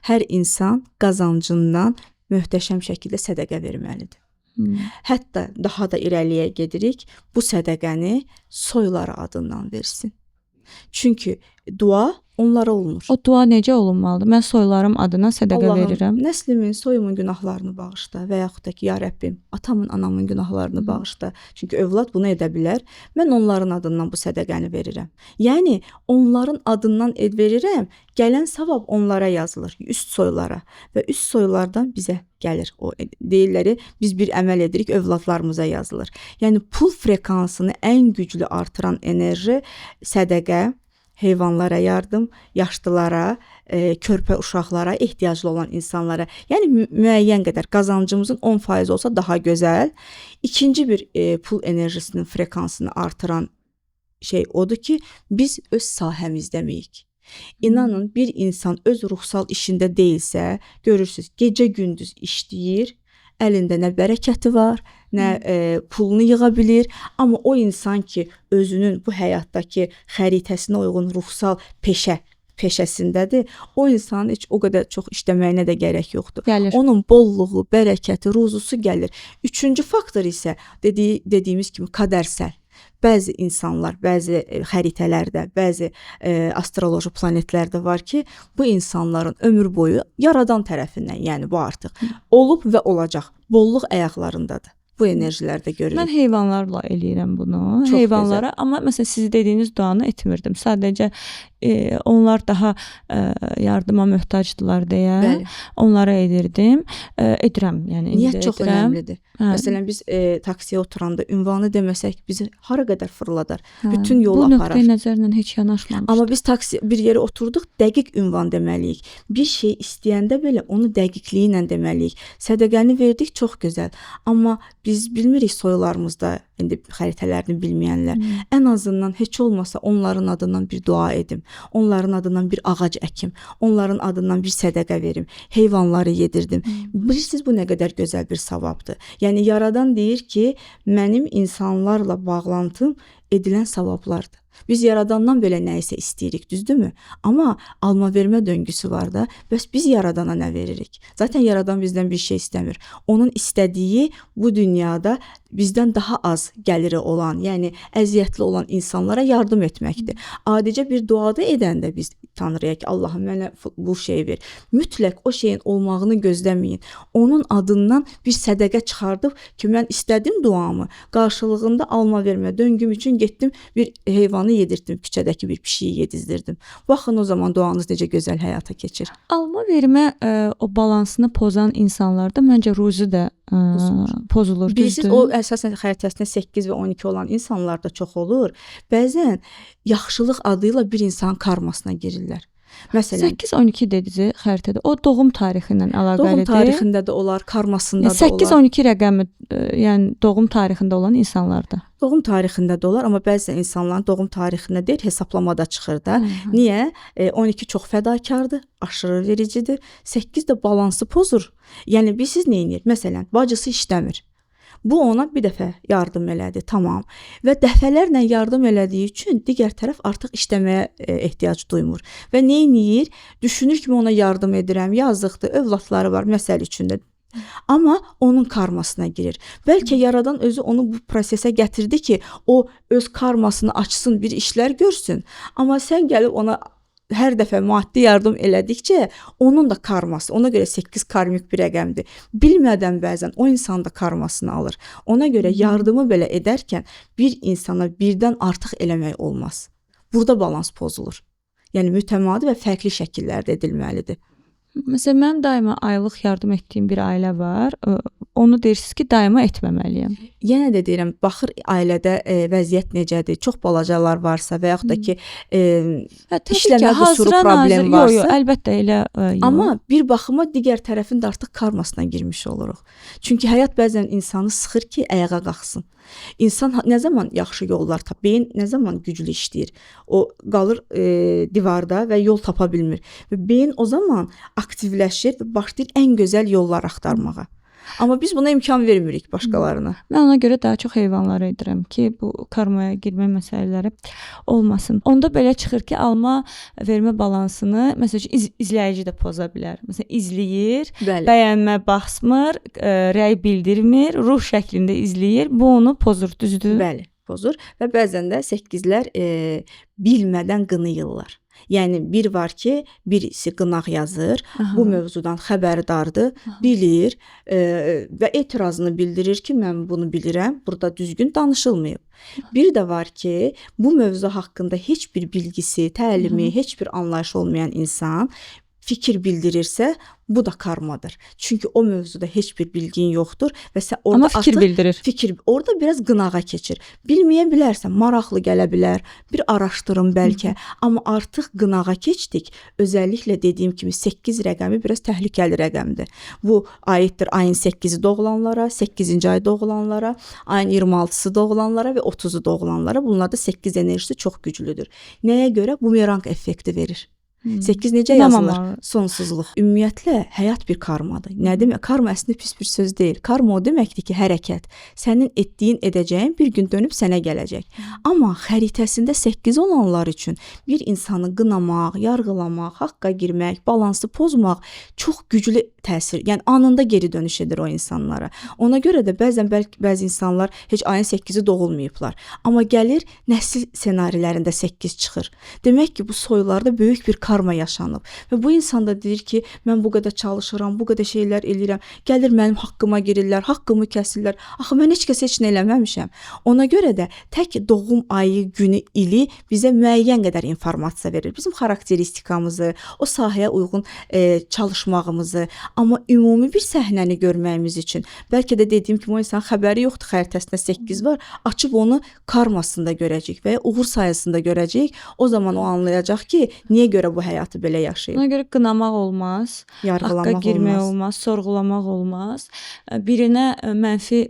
Hər insan qazancından möhtəşəm şəkildə sədəqə verməlidir. Hətta daha da irəliyə gedirik, bu sədəqəni soyları adından versin. Çünki dua onlara olunur. O dua necə olunmalıdır? Mən soylarım adına sədəqə verirəm. Nəslimin, soyumun günahlarını bağışla və yaxud da ki, ya Rəbbim, atamın, anamın günahlarını bağışla. Çünki övlad bunu edə bilər. Mən onların adından bu sədəqəni verirəm. Yəni, onların adından verirəm, gələn savab onlara yazılır, üst soylara və üst soylardan bizə gəlir. O deyirləri, biz bir əməl edirik, övladlarımıza yazılır. Yəni, pul frekansını ən güclü artıran enerji sədəqə, heyvanlara yardım, yaşlılara, körpə uşaqlara, ehtiyaclı olan insanlara. Yəni müəyyən qədər qazancımızın 10% olsa daha gözəl. İkinci bir pul enerjisinin frekansını artıran şey odur ki, biz öz sahəmizdəyik. İnanın, bir insan öz ruhsal işində deyilsə, görürsüz, gecə-gündüz işləyir, əlində nə bərəkəti var, nə pulunu yığa bilir, amma o insan ki, özünün bu həyatdakı xəritəsinə uyğun ruhsal peşəsindədir, o insanın heç o qədər çox işləməyinə də gərək yoxdur. Gəlir. Onun bolluğu, bərəkəti, ruzusu gəlir. Üçüncü faktor isə dediyimiz kimi qədərsəl. Bəzi insanlar, bəzi xəritələrdə, bəzi astroloji planetlərdə var ki, bu insanların ömür boyu yaradan tərəfindən, yəni bu artıq olub və olacaq. Bolluq ayaqlarındadır. Bu enerjilərdə görürük. Mən heyvanlarla eləyirəm bunu. Çox Heyvanlara, amma məsələn siz dediyiniz duanı etmirdim. Sadəcə onlar daha yardıma möhtacdılar deyə Bəli. onlara edirdim. Edirəm, yəni indi Niyyət çox edirəm. önəmlidir. Hə. Məsələn, biz taksiyə oturanda ünvanı deməsək bizi hara qədər fırladar. Bütün yolu Bu aparar. nöqteyi nəzərlə heç yanaşmamışdım. Amma biz bir yerə oturduq, dəqiq ünvan deməliyik. Bir şey istəyəndə belə onu dəqiqliyi ilə deməliyik. Sədəqəni verdik, çox gözəl. Amma biz bilmirik soylarımızda, indi xəritələrini bilməyənlər. Ən azından heç olmasa onların adından bir dua edim. Onların adından bir ağac əkim. Onların adından bir sədəqə verim. Heyvanları yedirdim. Bilirsiniz bu nə qədər gözəl bir savabdır. Yəni yaradan deyir ki, mənim insanlarla bağlantım edilən savablardır. Biz yaradandan belə nə isə istəyirik, düzdürmü? Amma alma vermə döngüsü var da, bəs biz yaradana nə veririk? Zaten yaradan bizdən bir şey istəmir. Onun istədiyi bu dünyada bizdən daha az gəliri olan, yəni əziyyətli olan insanlara yardım etməkdir. Adicə bir duada edəndə biz Tanrıya ki, Allahım mənə bu şeyi ver. Mütləq o şeyin olmağını gözləməyin. Onun adından bir sədəqə çıxardıb ki, mən istədim duamı, qarşılığında alma vermə döngüm üçün getdim bir heyvanı yedirtdim, küçədəki bir pişiyi yedizdirdim. Baxın o zaman duanız necə gözəl həyata keçir. Alma vermə o balansını pozan insanlarda məncə ruzi də pozulur. Bilirsiniz, o əsasən xəritəsində 8 və 12 olan insanlarda çox olur. Bəzən yaxşılıq adı ilə bir insanın karmasına girirlər. Məsələn, 8-12 dediyi xəritədə o doğum tarixi ilə əlaqəlidir. Doğum tarixində də olar, karmasında da olar. 8-12 rəqəmi, yəni doğum tarixində olan insanlarda. Doğum tarixində də olar, amma bəzən insanların doğum tarixində deyil, hesablamada çıxır da. Niyə? 12 çox fədakardır, aşırı vericidir. 8 də balansı pozur. Yəni siz nə edir? Məsələn, bacısı işləmir. Bu ona bir dəfə yardım elədi, tamam. Və dəfələrlə yardım elədiyi üçün digər tərəf artıq işləməyə ehtiyac duymur. Və nə edir? Düşünür ki, ona yardım edirəm, yazıqdır, övladları var, məsəl üçündə. Amma onun karmasına girir. Bəlkə yaradan özü onu bu prosesə gətirdi ki, o öz karmasını açsın, bir işlər görsün. Amma sən gəlib ona hər dəfə maddi yardım elədikcə onun da karması, ona görə 8 karmik bir rəqəmdir. Bilmədən bəzən o insan da karmasını alır. Ona görə yardımı belə edərkən bir insana birdən artıq eləmək olmaz. Burada balans pozulur. Yəni mütəmadi və fərqli şəkillərdə edilməlidir. Məsələn, mən daima aylıq yardım etdiyim bir ailə var. Onu deyirsiniz ki, daima etməməliyəm. Yenə də deyirəm, baxır ailədə vəziyyət necədir, çox balacalar varsa və yaxud da ki, işləmə qüsuru problem varsa. Yox, əlbəttə elə yox. Amma bir baxıma digər tərəfin də artıq karmasına girmiş oluruq. Çünki həyat bəzən insanı sıxır ki, ayağa qalxsın. İnsan nə zaman yaxşı yollar tapır, beyin nə zaman güclü işləyir, o qalır divarda və yol tapa bilmir. Və beyin o zaman aktivləşir və başlayır ən gözəl yollar axtarmağa. Amma biz buna imkan vermirik başqalarına. Mən ona görə daha çox heyvanlara edirəm ki, bu karmaya girmə məsələləri olmasın. Onda belə çıxır ki, alma vermə balansını məsələn izləyici də poza bilər. Məsələn, izləyir, Bəli. bəyənmə basmır, rəy bildirmir, ruh şəklində izləyir. Bu onu pozur, düzdür? Bəli, pozur və bəzən də 8-lər bilmədən qınayırlar. Yəni bir var ki, birisi qınaq yazır, bu mövzudan xəbərdardır, bilir və etirazını bildirir ki, mən bunu bilirəm, burada düzgün danışılmayıb. Bir də var ki, bu mövzu haqqında heç bir bilgisi, təlimi, heç bir anlayışı olmayan insan fikir bildirirsə, bu da karmadır. Çünki o mövzuda heç bir bilgin yoxdur və sən orada Amma fikir bildirir. orada biraz qınağa keçir. Bilməyə bilərsən, maraqlı gələ bilər, bir araşdırın bəlkə, amma artıq qınağa keçdik. Özəlliklə dediyim kimi 8 rəqəmi biraz təhlükəli rəqəmdir. Bu aiddir ayın 8-i doğulanlara, 8-ci ay doğulanlara, ayın 26-sı doğulanlara və 30-u doğulanlara. Bunlarda 8 enerjisi çox güclüdür. Nəyə görə? Bumerang effekti verir. 8 necə yazılır? Sonsuzluq. Ümumiyyətlə həyat bir karmadır. Nə demək? Karma əslində pis bir söz deyil. Karma o deməkdir ki, hərəkət. Sənin etdiyin, edəcəyin bir gün dönüb sənə gələcək. Amma xəritəsində 8 olanlar üçün bir insanı qınamaq, yargılamaq, haqqa girmək, balansı pozmaq çox güclü təsir, yəni anında geri dönüş edir o insanlara. Ona görə də bəzi insanlar heç ayın 8-i doğulmayıblar. Amma gəlir nəsil ssenarilərində 8 çıxır. Demək ki, bu soylarda böyük bir karma yaşanıb. Və bu insan da deyir ki, mən bu qədər çalışıram, bu qədər şeylər eləyirəm. Gəlir mənim haqqıma girirlər, haqqımı kəsirlər. Axı mən heç kəs heç nə eləməmişəm. Ona görə də tək doğum ayı, günü, ili bizə müəyyən qədər informasiya verir. Bizim xarakteristikamızı, o sahəyə uyğun çalışmağımızı, amma ümumi bir səhnəni görməyimiz üçün, bəlkə də dediyim kimi o insan xəbəri yoxdur, xəritəsində 8 var, açıb onu karmasında görəcək və ya uğur sayəsində görəcək. O zaman o anlayacaq ki, niyə görə bu həyatı belə yaşayır. Ona görə qınamaq olmaz, haqqa girmək olmaz, sorğulamaq olmaz. Birinə mənfi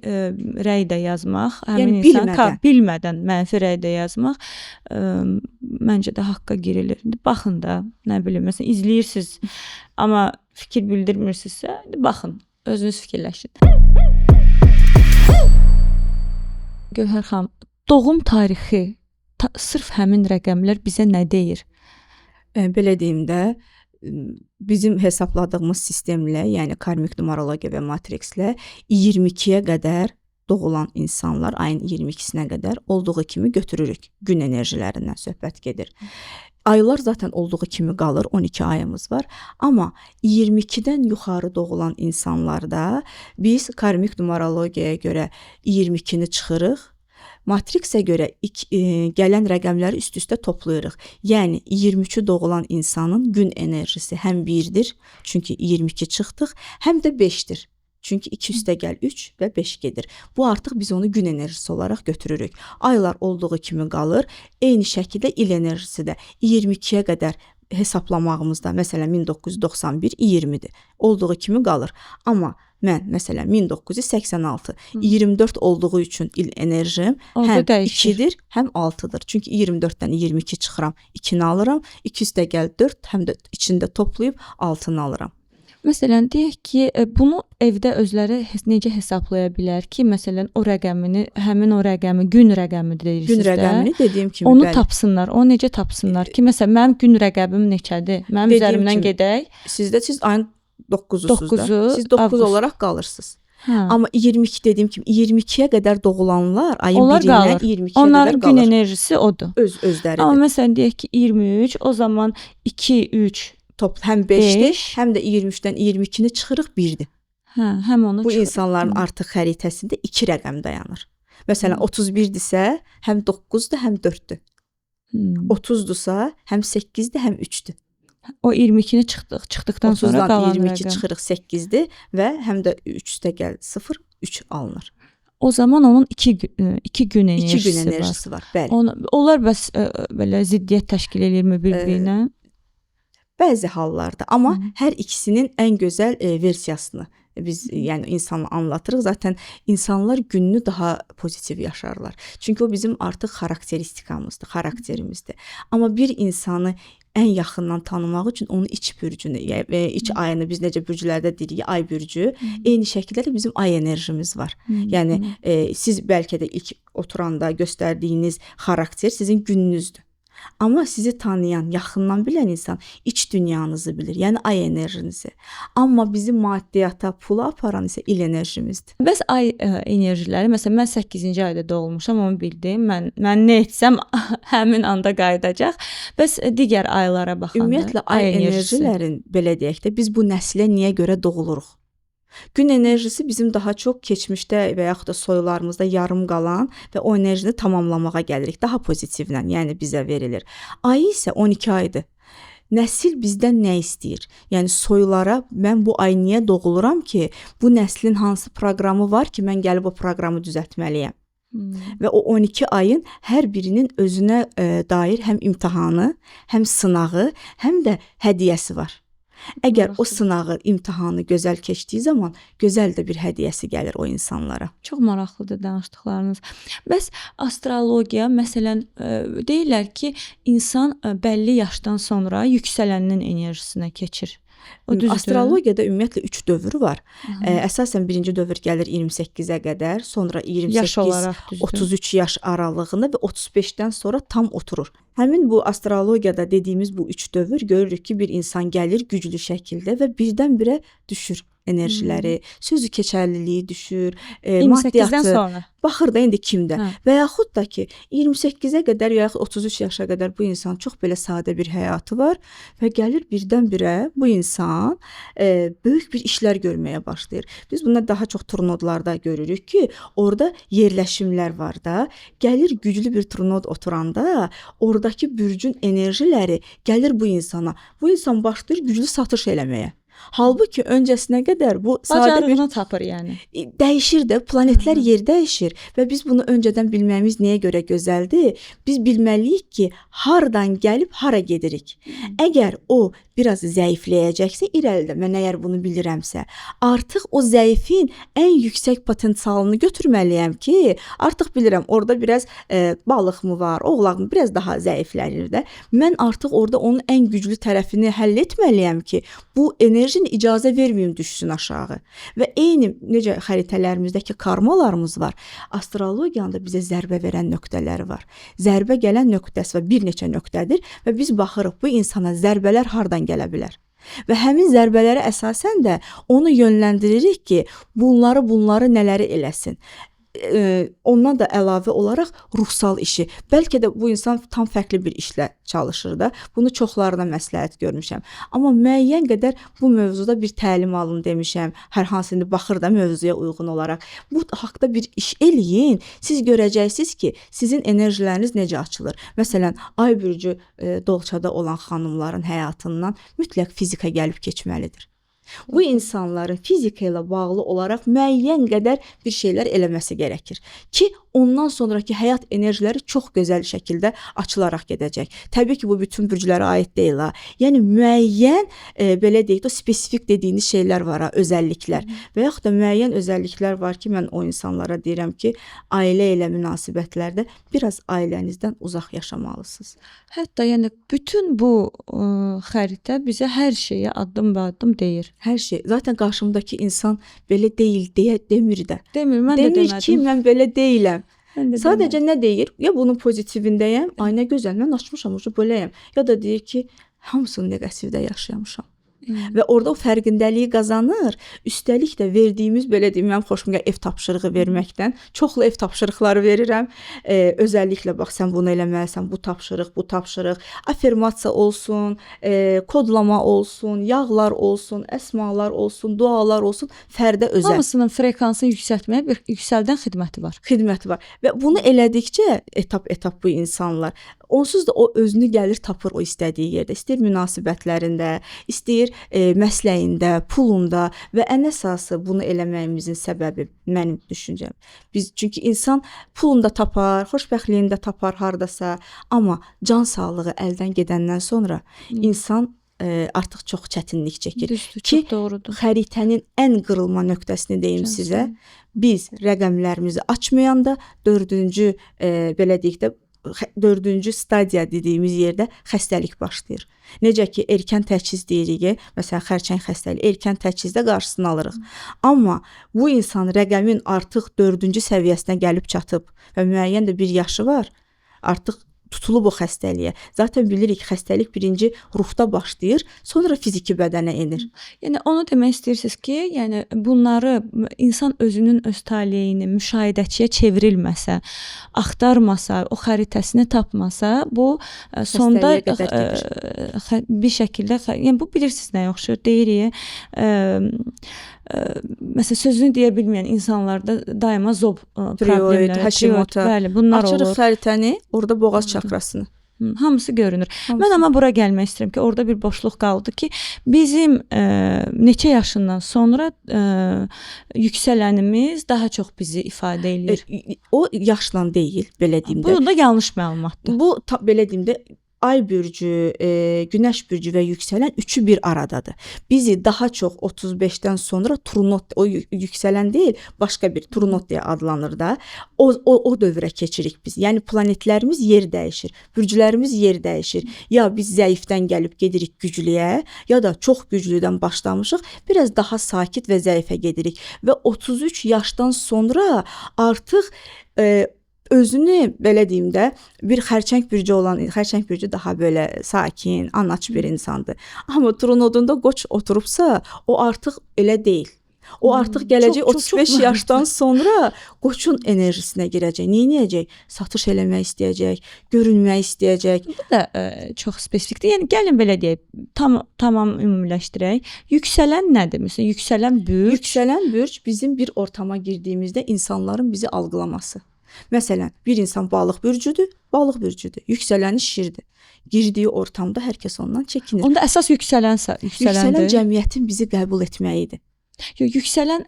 rəy də yazmaq, həmin yəni insan bilmədən mənfi rəy də yazmaq məncə də haqqa girilir. Baxın da, nə bilim, məsələn izləyirsiniz, amma fikir bildirmirsinizsə, baxın, özünüz fikirləşin. Gövhər xanım, doğum tarixi, sırf həmin rəqəmlər bizə nə deyir? Belə deyim də, bizim hesabladığımız sistemlə, yəni karmik numerologiya və matrikslə 22-yə qədər doğulan insanlar ayın 22-sinə qədər olduğu kimi götürürük. Gün enerjilərindən söhbət gedir. Aylar zaten olduğu kimi qalır, 12 ayımız var. Amma 22-dən yuxarı doğulan insanlarda biz karmik numerologiyaya görə 22-ni çıxırıq. Matriksə görə gələn rəqəmləri üst-üstə toplayırıq. Yəni 23-ü doğulan insanın gün enerjisi həm 1-dir, çünki 22 çıxdıq, həm də 5-dir. Çünki 2 üstə gəl 3 və 5 gedir. Bu artıq biz onu gün enerjisi olaraq götürürük. Aylar olduğu kimi qalır. Eyni şəkildə il enerjisi də 22-yə qədər hesablamağımızda, məsələn 1991 20-dir. Olduğu kimi qalır. Amma mən məsələn 1986 24 olduğu üçün il enerjim həm 2-dir, həm 6-dır. Çünki 24-dən 22 çıxıram, 2-ni alıram, 2 üstə gəl 4, həm də içində toplayıb 6-nı alıram. Məsələn, deyək ki, bunu evdə özləri necə hesablaya bilər ki, məsələn, o rəqəmini, həmin o rəqəmi, gün rəqəmi deyirsiniz də. Gün rəqəmini dediyim kimi, onu tapsınlar, o necə tapsınlar ki, məsələn, mənim gün rəqəmim neçədir? Mənim üzərimdən gedək. Siz ayın 9-usuz da. Siz 9 olaraq qalırsınız. Amma 22 dediyim kimi 22-yə qədər doğulanlar ayın 1-dən 22-yə qədər qalır. Onların gün enerjisi odur. Özləridir. Amma məsələn deyək ki 23, o zaman 2, 3 həm 5-dir, həm də 23-dən 22-ni çıxırıq 1-dir. Həm onu bu insanların artıq xəritəsində 2 rəqəm dayanır. Məsələn 31-dirsə, həm 9-dur, həm 4-dür. 30-dursa, həm 8-dir, həm 3-dür. O 22-ni çıxdıqdan sonra qalan 22 çıxırıq 8-dir və həm də 3 üstə gəl 0, 3 alınır. O zaman onun 2 gün enerjisi var. Bəli. Onlar bəs belə ziddiyyət təşkil edirmi bir-birinə? Bəzi hallarda, amma hər ikisinin ən gözəl versiyasını biz yəni insanla anlatırıq. Zaten insanlar gününü daha pozitiv yaşarlar. Çünki o bizim artıq xarakteristikamızdır, xarakterimizdir. Amma bir insanı ən yaxından tanımaq üçün onun iç bürcünü və iç ayını biz necə bürclərdə deyirik, ay bürcü, eyni şəkildə də bizim ay enerjimiz var. Yəni siz bəlkə də ilk oturanda göstərdiyiniz xarakter sizin gününüzdür. Amma sizi tanıyan, yaxından bilən insan iç dünyanızı bilir, yəni ay enerjinizi. Amma bizi maddiyyata, pula aparan isə il enerjimizdir. Bəs ay enerjiləri, məsələn mən 8-ci ayda doğulmuşam, onu bildim. Mən nə etsəm həmin anda qayıdacaq. Bəs digər aylara baxanda ümumiyyətlə ay enerjilərin belə deyək də biz bu nəslə niyə görə doğuluruq? Gün enerjisi bizim daha çox keçmişdə və yaxud da soylarımızda yarım qalan və o enerjini tamamlamağa gəlirik. Daha pozitivlə, yəni bizə verilir. Ay isə 12 aydır. nəsil bizdən nə istəyir? Yəni soylara mən bu ay niyə doğuluram ki, bu nəslin hansı proqramı var ki, mən gəlib o proqramı düzəltməliyəm? Və o 12 ayın hər birinin özünə dair həm imtahanı, həm sınağı, həm də hədiyyəsi var. Əgər o sınağı, imtahanı gözəl keçdiyi zaman gözəl də bir hədiyyəsi gəlir o insanlara. Çox maraqlıdır danışdıqlarınız. Bəs astrologiya, məsələn, deyirlər ki, insan bəlli yaşdan sonra yüksələninin enerjisinə keçir. O düzdür? Astrologiyada ümumiyyətlə 3 dövr var. Əsasən birinci dövr gəlir 28-ə qədər, sonra 28-33 yaş aralığında və 35-dən sonra tam oturur. Həmin bu astrologiyada dediyimiz bu 3 dövr görürük ki, bir insan gəlir güclü şəkildə və birdən-birə düşür enerjiləri, sözü keçərliliyi düşür, 28-dən sonra. Baxır da indi kimdə. Və yaxud da ki, 28-ə qədər və yaxud 33 yaşa qədər bu insan çox belə sadə bir həyatı var və gəlir birdən-birə bu insan böyük bir işlər görməyə başlayır. Biz bunu daha çox turnodlarda görürük ki, orada yerləşimlər var da, gəlir güclü bir turnod oturanda, oradakı bürcün enerjiləri gəlir bu insana. Bu insan başlayır güclü satış eləməyə. Halbuki öncəsinə qədər bu sadə bir tapır, yəni. Dəyişir də, planetlər yer dəyişir və biz bunu öncədən bilməyimiz nəyə görə gözəldir? Biz bilməliyik ki, hardan gəlib hara gedirik. Əgər o biraz zəifləyəcəksə irəlidə, mən əgər bunu bilirəmsə, artıq o zəifin ən yüksək potensialını götürməliyəm ki, artıq bilirəm, orada biraz balıq mı var, oğlaq mı, biraz daha zəiflənir də. Mən artıq orada onun ən güclü tərəfini həll etməliyəm ki, bu enerjini icazə verməyim düşsün aşağı. Və eyni necə xəritələrimizdəki karmalarımız var, astrologiyanın da bizə zərbə verən nöqtələri var. Zərbə gələn nöqtəsi və bir neçə nöqtədir və biz baxırıq bu insana zərbələr hardan gələ bilər. Və həmin zərbələrə əsasən də onu yönləndiririk ki, bunları nələri eləsin. Ondan da əlavə olaraq ruhsal işi. Bəlkə də bu insan tam fərqli bir işlə çalışır da. Bunu çoxlarına məsləhət görmüşəm. Amma müəyyən qədər bu mövzuda bir təlim alın demişəm. Hər hansını baxır da mövzuya uyğun olaraq. Bu haqqda bir iş eləyin. Siz görəcəksiniz ki, sizin enerjiləriniz necə açılır. Məsələn, ay bürcü dolçada olan xanımların həyatından mütləq fizika gəlib keçməlidir. Bu insanların fizika ilə bağlı olaraq müəyyən qədər bir şeylər eləməsi gərəkir ki, ondan sonraki həyat enerjiləri çox gözəl şəkildə açılaraq gedəcək. Təbii ki, bu bütün bürclərə aid deyil ha. Yəni müəyyən belə deyək də spesifik dediyiniz şeylər var ha, özəlliklər. Və yaxud da müəyyən özəlliklər var ki, mən o insanlara deyirəm ki, ailə ilə münasibətlərdə biraz ailənizdən uzaq yaşamalısınız. Hətta yəni bütün bu xəritə bizə hər şeyə addım-addım deyir. Hər şey. Zaten qarşımdakı insan belə deyil deyə demir də. Demir, mən də demədim. Demir ki, mən belə deyiləm. Sadəcə nə deyir? Ya bunun pozitivindəyəm, ay nə gözəl, mən açmışam, beləyəm. Ya da deyir ki, hamısını neqativdə yaşayamışam. Və orada o fərqindəliyi qazanır. Üstəlik də verdiyimiz, belə deyim, mənim xoşuma gəlir ev tapşırığı verməkdən. Çoxlu ev tapşırıqları verirəm. Özəlliklə bax, sən bunu eləməlisən, bu tapşırıq, afirmasiya olsun, kodlama olsun, yağlar olsun, əsmalar olsun, dualar olsun, fərdə özəl. Hamısının frekansını yüksəltməyə bir yüksəldən xidməti var. Xidməti var. Və bunu elədikcə etap bu insanlar, onsuz da o özünü gəlir tapır o istədiyi yerdə. İstəyir münasibətlərində, istəyir məsləyində, pulunda və ən əsası bunu eləməyimizin səbəbi mənim düşüncəm. Çünki insan pulunda tapar, xoşbəxtliyində tapar hardasa, amma can sağlığı əldən gedəndən sonra insan artıq çox çətinlik çəkir. Düzdür, çox doğrudur. Xəritənin ən qırılma nöqtəsini deyim sizə. Biz rəqəmlərimizi açmayanda dördüncü belə deyək də 4-cü stadiya dediyimiz yerdə xəstəlik başlayır. Necə ki, erkən təchiz deyirik, məsələn, xərçəng xəstəliyi, erkən təchizdə qarşısını alırıq. Amma bu insan rəqəmin artıq 4-cü səviyyəsinə gəlib çatıb və müəyyən də bir yaşı var, artıq tutulub o xəstəliyə. Zaten bilirik, xəstəlik birinci ruhda başlayır, sonra fiziki bədənə enir. Yəni onu demək istəyirsiniz ki, yəni bunları insan özünün öz taleyini müşahidəçiyə çevrilməsə, axtarmasa, o xəritəsini tapmasa, bu sonda bir şəkildə, yəni bu bilirsiniz nəyə oxşur, deyirik, məsələn, sözünü deyə bilməyən insanlarda daima zob problemləri, Hashimoto. Bəli, bunlar açırıq olur. Xəritəni, orada boğaz çakrasını. Hamısı görünür. Hamısı. Mən amma bura gəlmək istəyirəm ki, orada bir boşluq qaldı ki, bizim neçə yaşından sonra yüksələnimiz daha çox bizi ifadə eləyir. O yaşla deyil, belə deyim də. Bu da yanlış məlumatdır. Bu belə deyim də ay bürcü, günəş bürcü və yüksələn üçü bir aradadır. Bizi daha çox 35-dən sonra turnot, o yüksələn deyil, başqa bir turnot deyə adlanır da. O dövrə keçirik biz. Yəni planetlərimiz yer dəyişir, bürclərimiz yer dəyişir. Ya biz zəifdən gəlib gedirik güclüyə, ya da çox güclüdən başlamışıq, biraz daha sakit və zəifə gedirik və 33 yaşdan sonra artıq özünü belə deyim də bir xərçəng bürcü daha belə sakin, anaç bir insandır. Amma turnodunda qoç oturubsa, o artıq elə deyil. O artıq gələcək 35 yaşdan sonra qoçun enerjisinə girəcək. Nəyəcək? Satış eləmək istəyəcək, görünmək istəyəcək. Bu da çox spesifikdir. Yəni gəlin belə deyək, tamam ümumiləşdirək. Yüksələn nədir? Məsələn, yüksələn bürc bizim bir ortama girdiyimizdə insanların bizi algılaması. Məsələn, bir insan balıq bürcüdür. Yüksələni şirdir. Girdiyi ortamda hər kəs ondan çəkinir. Onda əsas yüksələn cəmiyyətin bizi qəbul etməyidir. Yüksələn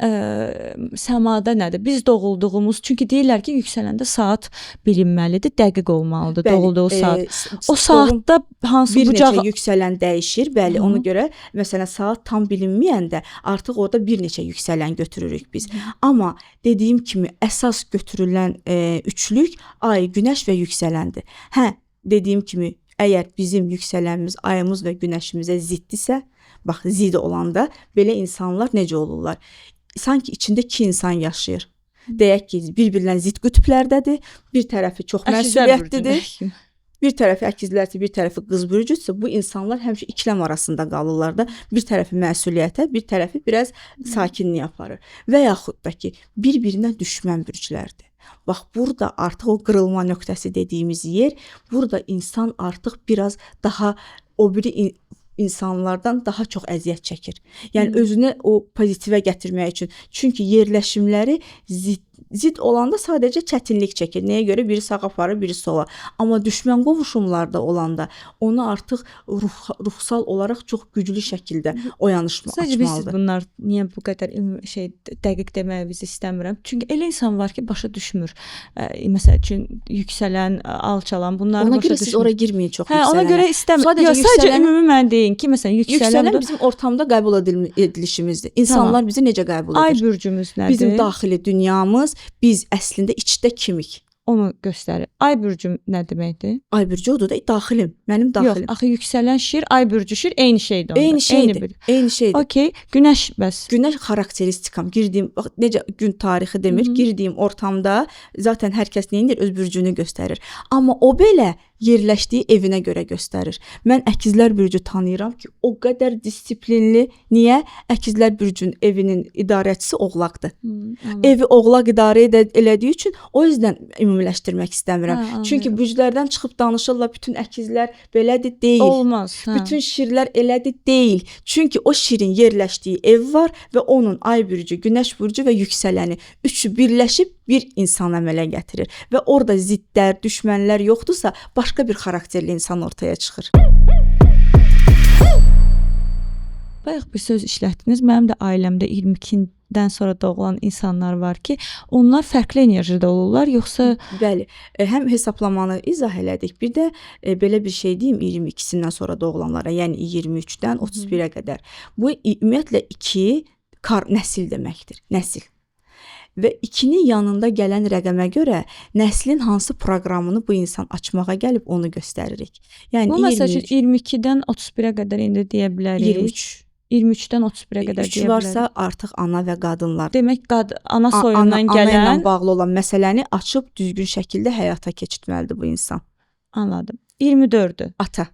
səmada nədir? Biz doğulduğumuz, çünki deyirlər ki, yüksələndə saat bilinməlidir, dəqiq olmalıdır. Bəli, doğulduğu saat. O saatda hansı bucaq bir neçə yüksələn dəyişir. Bəli, ona görə məsələn saat tam bilinməyəndə artıq orada bir neçə yüksələn götürürük biz. Amma dediyim kimi əsas götürülən üçlük ay, günəş və yüksələndir. Dediyim kimi əgər bizim yüksələnimiz ayımız və günəşimizə ziddirsə, bax, zid olanda belə insanlar necə olurlar? Sanki içində iki insan yaşayır. Deyək ki, bir-birinə zid qütblərdədir. Bir tərəfi çox məsuliyyətlidir. Bir tərəfi əkizlərsə, bir tərəfi qız bürcüdürsə, bu insanlar həmişə ikiləm arasında qalırlar da. Bir tərəfi məsuliyyətə, bir tərəfi biraz sakinliyə aparır. Və yaxud da ki, bir-birinə düşmən bürclərdir. Bax, burada artıq o qırılma nöqtəsi dediyimiz yer, burada insan artıq biraz daha o biri insanlardan daha çox əziyyət çəkir. Yəni özünü o pozitivə gətirmək üçün. Çünki yerləşimləri zid olanda sadəcə çətinlik çəkir. Nəyə görə? Biri sağa aparır, biri sola. Amma düşmən qovuşumlarda olanda onu artıq ruhsal olaraq çox güclü şəkildə açmalıdır. Sadəcə biz bunlar niyə bu qədər dəqiq deməyimizi istəmirəm. Çünki elə insan var ki, başa düşmür. Məsəl üçün yüksələn, alçalan bunları ona başa düşmür. Ona görə siz ora girməyin çox yüksələnə. Ona görə istəmirəm. Sadəcə ümumi mən deyim ki, məsələn, yüksələn bizim ortamda qəbul edilişimizdir. İnsanlar bizi necə qəbul edir? Ay bürcümüz nədir? Bizim daxili dünyamız, biz əslində içdə kimik? Onu göstərir. Ay bürcüm nə deməkdir? Ay bürcü odur da daxilim, mənim daxilim. Yox, axı yüksələn şir, ay bürcü şir eyni şeydir onda. Eyni şeydir. Okay, günəş bəs. Günəş xarakteristikam, girdiyim, bax necə gün tarixi demir, girdiyim ortamda zaten hər kəs nə edir? Öz bürcünü göstərir. Amma o belə yerləşdiyi evinə görə göstərir. Mən əkizlər bürcü tanıyıram ki, o qədər disiplinli. Niyə? Əkizlər bürcünün evinin idarəçisi oğlaqdır. Evi oğlaq idarə elədiyi üçün o yüzden ümumiləşdirmək istəmirəm. Çünki bürclərdən çıxıb danışırlar, bütün əkizlər belədir, deyil. Olmaz. Bütün şirlər elədir, deyil. Çünki o şirin yerləşdiyi ev var və onun ay bürcü, günəş bürcü və yüksələni üçü birləşib bir insan əmələ gətirir və orada ziddlər, düşmənlər yoxdursa, başqa bir xarakterli insan ortaya çıxır. Bayaq bir söz işlətdiniz. Mənim də ailəmdə 22-dən sonra doğulan insanlar var ki, onlar fərqli enerjide olurlar, yoxsa? Bəli, həm hesaplamanı izah elədik. Bir də belə bir şey deyim 22-sindən sonra doğulanlara, yəni 23-dən 31-ə qədər. Bu ümumiyyətlə 2 nəsil deməkdir. Nəsil. Və 2-nin yanında gələn rəqəmə görə nəslin hansı proqramını bu insan açmağa gəlib onu göstəririk. Yəni bu məsəl üçün 22-dən 31-ə qədər indi deyə bilərik. 23-dən 31-ə qədər deyə bilərik. 3 varsa artıq ana və qadınlar. Demək ana soyundan gələn ana ilə bağlı olan məsələni açıb düzgün şəkildə həyata keçirməlidir bu insan. Anladım. 24-dür. Ata.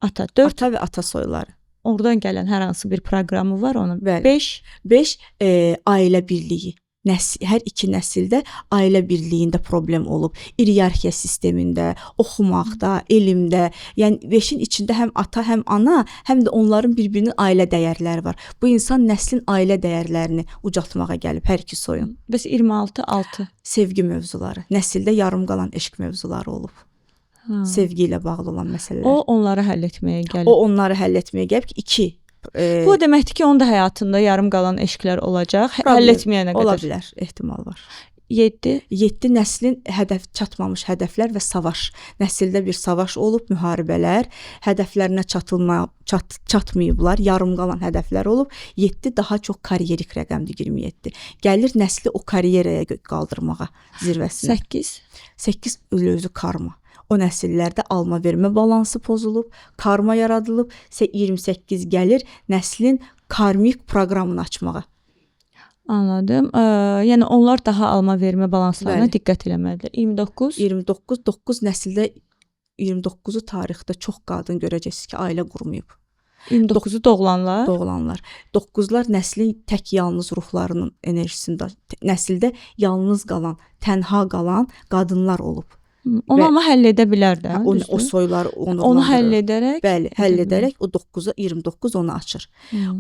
4 ata və ata soyları. Oradan gələn hər hansı bir proqramı var onun. 5 ailə birliyi. Hər iki nəsildə ailə birliyində problem olub. İriyarxiya sistemində, oxumaqda, elmdə, yəni 5-in içində həm ata, həm ana, həm də onların bir-birinin ailə dəyərləri var. Bu insan nəslin ailə dəyərlərini ucaltmağa gəlib hər iki soyun. Bəs 26-6 sevgi mövzuları, nəsildə yarım qalan eşq mövzuları olub. Sevgi ilə bağlı olan məsələlər. O onları həll etməyə gəlib. O onları həll etməyə gəlib ki, 2 Bu deməkdir ki, onun da həyatında yarım qalan eşqlər olacaq. Həll etməyənə qədər. Ola bilər, ehtimal var. 7 nəslin çatmamış hədəflər və savaş. Nəsildə bir savaş olub, müharibələr, hədəflərinə çatmayıblar, yarım qalan hədəflər olub. 7 daha çox karyerik rəqəmdir 27. Gəlir nəsli o karyeraya qaldırmağa, zirvəsinə. 8 özü karma. O nəsillərdə alma-vermə balansı pozulub, karma yaradılıb, 28 gəlir nəslin karmik proqramını açmağa. Anladım. Yəni onlar daha alma-vermə balanslarına diqqət eləməlidir. 29 9 nəsildə 29-u tarixdə çox qadın görəcəksiniz ki, ailə qurmayıb. 29-u doğulanlar. 9'lar nəslin tək yalnız ruhlarının enerjisində, nəsildə yalnız qalan, tənha qalan qadınlar olub. Onu amma həll edə bilər də. O soylar onu həll edərək. Bəli, həll edərək o 9'a 29 onu açır.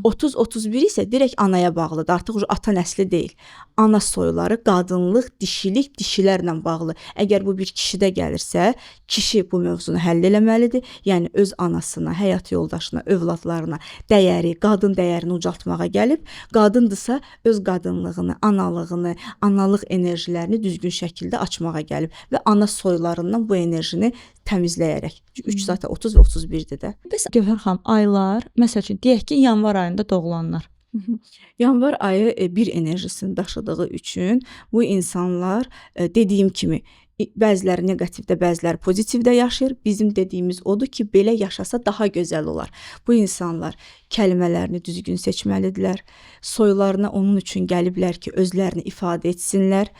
30-31 isə direkt anaya bağlıdır. Artıq ata nəsli deyil. Ana soyları, qadınlıq, dişilik, dişilərlə bağlı. Əgər bu bir kişidə gəlirsə, kişi bu mövzunu həll eləməlidir. Yəni öz anasına, həyat yoldaşına, övladlarına dəyəri, qadın dəyərini ucaltmağa gəlib, qadındırsa öz qadınlığını, analığını, analıq enerjilərini düzgün şəkildə açmağa gəlib və ana soylarından bu enerjini təmizləyərək. 3 zaten 30 və 31-dir də. Bəs Gövhər xanım, aylar, məsəl üçün deyək ki, yanvar ayında doğulanlar. Yanvar ayı bir enerjisini daşıdığı üçün bu insanlar dediyim kimi bəziləri neqativdə, bəziləri pozitivdə yaşayır. Bizim dediyimiz odur ki, belə yaşasa daha gözəl olar. Bu insanlar kəlmələrini düzgün seçməlidirlər. Soylarına onun üçün gəliblər ki, özlərini ifadə etsinlər.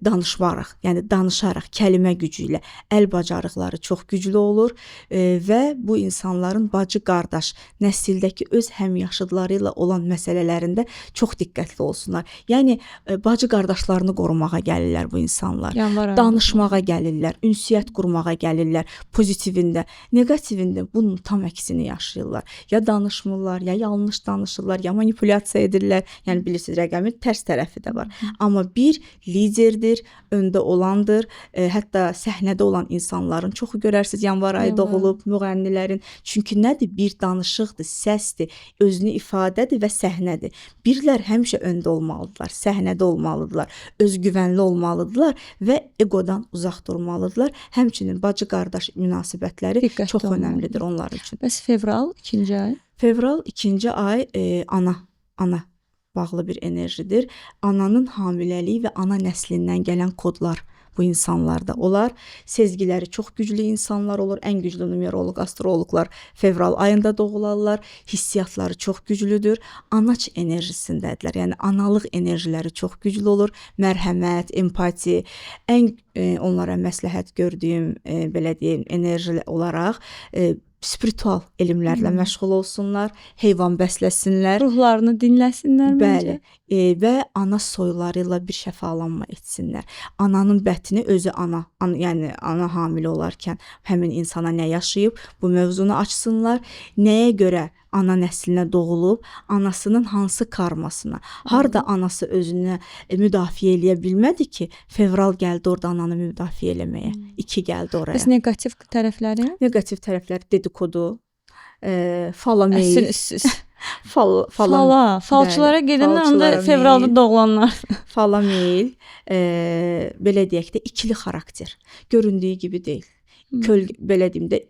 Danışaraq, yəni danışaraq, kəlmə gücü ilə əl bacarıqları çox güclü olur və bu insanların bacı qardaş, nəsildəki öz həmyaşıdları ilə olan məsələlərində çox diqqətli olsunlar. Yəni bacı qardaşlarını qorumağa gəlirlər bu insanlar. Danışmağa gəlirlər, ünsiyyət qurmağa gəlirlər, pozitivində, neqativində bunun tam əksini yaşayırlar. Ya danışmırlar, ya yanlış danışırlar, ya manipulyasiya edirlər. Yəni bilirsiniz, rəqəmin tərs tərəfi də var. Amma bir liderdir, öndə olandır. Hətta səhnədə olan insanların çoxu görərsiniz, yanvar ayı doğulub, müğənnilərin. Çünki nədir? Bir danışıqdır, səsdir, özünü ifadədir və səhnədir. Birlər həmişə öndə olmalıdırlar, səhnədə olmalıdırlar, özgüvənli olmalıdırlar və egodan uzaq durmalıdırlar. Həmçinin bacı-qardaş münasibətləri çox önəmlidir onlar üçün. Bəs fevral 2-ci ay? Fevral 2-ci ay ana bağlı bir enerjidir. Ananın hamiləliyi və ana nəslindən gələn kodlar bu insanlarda olar. Sezgiləri çox güclü insanlar olur. Ən güclü numeroloq, astroloqlar fevral ayında doğularlar. Hissiyatları çox güclüdür. Anaç enerjisindədirlər. Yəni analıq enerjiləri çox güclü olur. Mərhəmət, empati, ən onlara məsləhət gördüyüm belə deyim enerji olaraq spiritual elmlərlə məşğul olsunlar, heyvan bəsləsinlər, ruhlarını dinləsinlər. Bəli, və ana soyları ilə bir şəfalanma etsinlər. Ananın bətni özü yəni ana hamilə olarkən həmin insana nə yaşayıb, bu mövzunu açsınlar. Nəyə görə ana nəslinə doğulub, anasının hansı karmasına, harda anası özünə müdafiə eləyə bilmədi ki, fevral gəldi orada ananı müdafiə eləməyə. 2 gəldi oraya. Bəs neqativ tərəfləri? Neqativ tərəfləri dedikodu, fala meyil. Falçılara gedənlər onda fevralda doğulanlar. Fala meyil, belə deyək də ikili xarakter. Göründüyü gibi deyil. Belə deyim də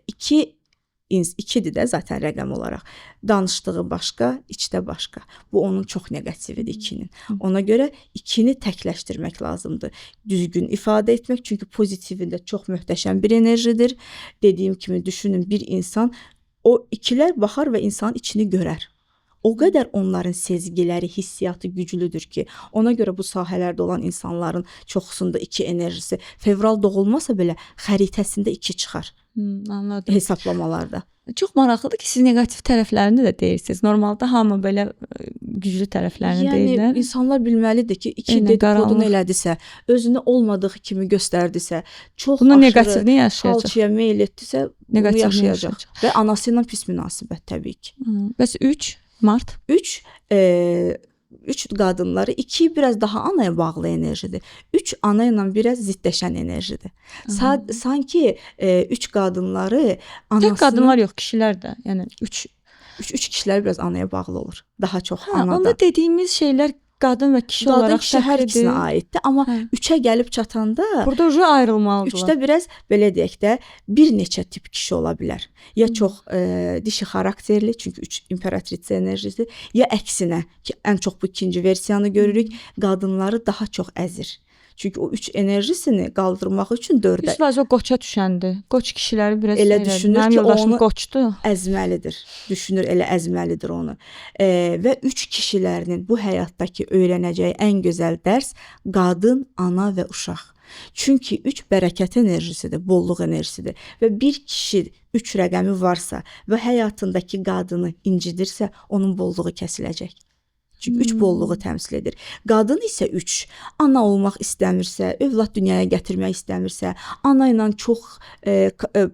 2'dir də zaten rəqəm olaraq. Danışdığı başqa, içdə başqa. Bu onun çox neqatividir 2'nin. Ona görə 2'ni təkləşdirmək lazımdır. Düzgün ifadə etmək, çünki pozitivində çox möhtəşəm bir enerjidir. Dediyim kimi düşünün, bir insan o 2'lər baxar və insanın içini görər. O qədər onların sezgiləri, hissiyatı güclüdür ki, ona görə bu sahələrdə olan insanların çoxusunda 2 enerjisi fevral doğulmasa belə xəritəsində 2 çıxar. Anladım. Hesablamalarda. Çox maraqlıdır ki, siz neqativ tərəflərini də deyirsiniz. Normalda hamı belə güclü tərəflərini deyirlər. Yəni insanlar bilməlidir ki, 2 dedikodunu elədisə, özünü olmadığı kimi göstərdisə, çox aşırı falçıya meyil etdisə, bunu yaşayacaq. Və anası ilə pis münasibət təbii ki. Bəs 3 mart? 3 3 qadınları, 2 biraz daha anaya bağlı enerjidir. 3 ana ilə biraz zidləşən enerjidir. Sanki 3 qadınları Tək qadınlar yox, kişilər də. Yəni 3 kişilər biraz anaya bağlı olur. Daha çox Hə, anadan. onda dediyimiz şeylər qadın və kişi Qadın olaraq kişi hər ikisinə fərqlidir. aiddir, amma Hə. 3-ə gəlib çatanda Burada ucu ayrılmalıdırlar. 3-də biraz belə deyək də bir neçə tip kişi ola bilər. Ya çox dişi xarakterli, çünki 3 imperatriça enerjisidir, ya əksinə ki, ən çox bu ikinci versiyanı görürük, qadınları daha çox əzir. Çünki o 3 enerjisini qaldırmaq üçün 4-ə 100% o qoça düşəndir. Qoç kişiləri biraz Elə elədir. düşünür Mənim ki, yoldaşım onu qoçdur. əzməlidir. Düşünür, elə əzməlidir onu. Və 3 kişilərinin bu həyatdakı öyrənəcəyi ən gözəl dərs qadın, ana və uşaq. Çünki 3 bərəkət enerjisidir, bolluq enerjisidir və bir kişi 3 rəqəmi varsa və həyatındakı qadını incidirsə, onun bolluğu kəsiləcək. Çünki 3 bolluğu təmsil edir. Qadın isə 3 ana olmaq istəmirsə, övlad dünyaya gətirmək istəmirsə, ana ilə çox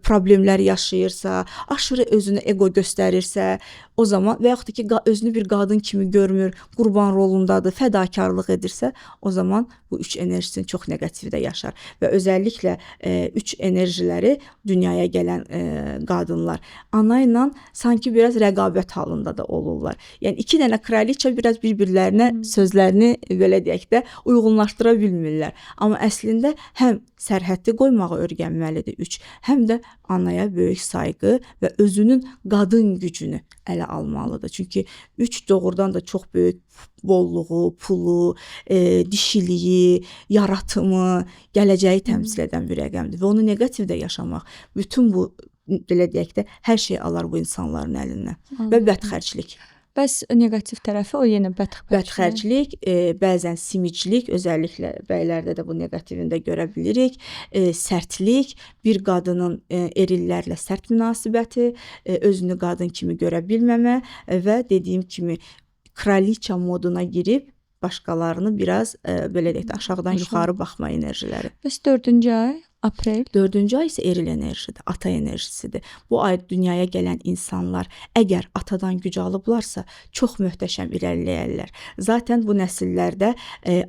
problemlər yaşayırsa, aşırı özünü ego göstərirsə, o zaman və yaxud da ki özünü bir qadın kimi görmür, qurban rolundadır, fədakarlıq edirsə, o zaman bu 3 enerjisini çox neqativdə yaşar və özəlliklə 3 enerjiləri dünyaya gələn qadınlar ana ilə sanki biraz rəqabət halında da olurlar. Yəni 2 dənə kraliça biraz bir-birlərinə sözlərini belə deyək də uyğunlaşdıra bilmirlər. Amma əslində həm sərhəddi qoymağı öyrənməlidir 3, həm də anaya böyük sayğı və özünün qadın gücünü ələ almalıdır. Çünki 3 doğrudan da çox böyük bolluğu, pulu, dişiliyi, yaratımı, gələcəyi təmsil edən bir rəqəmdir və onu neqativdə yaşamaq bütün bu belə deyək də hər şey alar bu insanların əlindən və bədxərclik. Bəs neqativ tərəfi o yenə Bədxərclik, bəzən simiclik, özəlliklə bəylərdə də bu neqativində görə bilirik. Sərtlik, bir qadının erillərlə sərt münasibəti, özünü qadın kimi görə bilməmə və dediyim kimi kraliça moduna girib başqalarını biraz belə deyək də aşağıdan yuxarı baxma enerjiləri. Bəs 4-cü ay aprel. 4-cü ay isə eril enerjidir, ata enerjisidir. Bu ay dünyaya gələn insanlar əgər atadan güc alıblarsa, çox möhtəşəm irəliləyərlər. Zaten bu nəsillərdə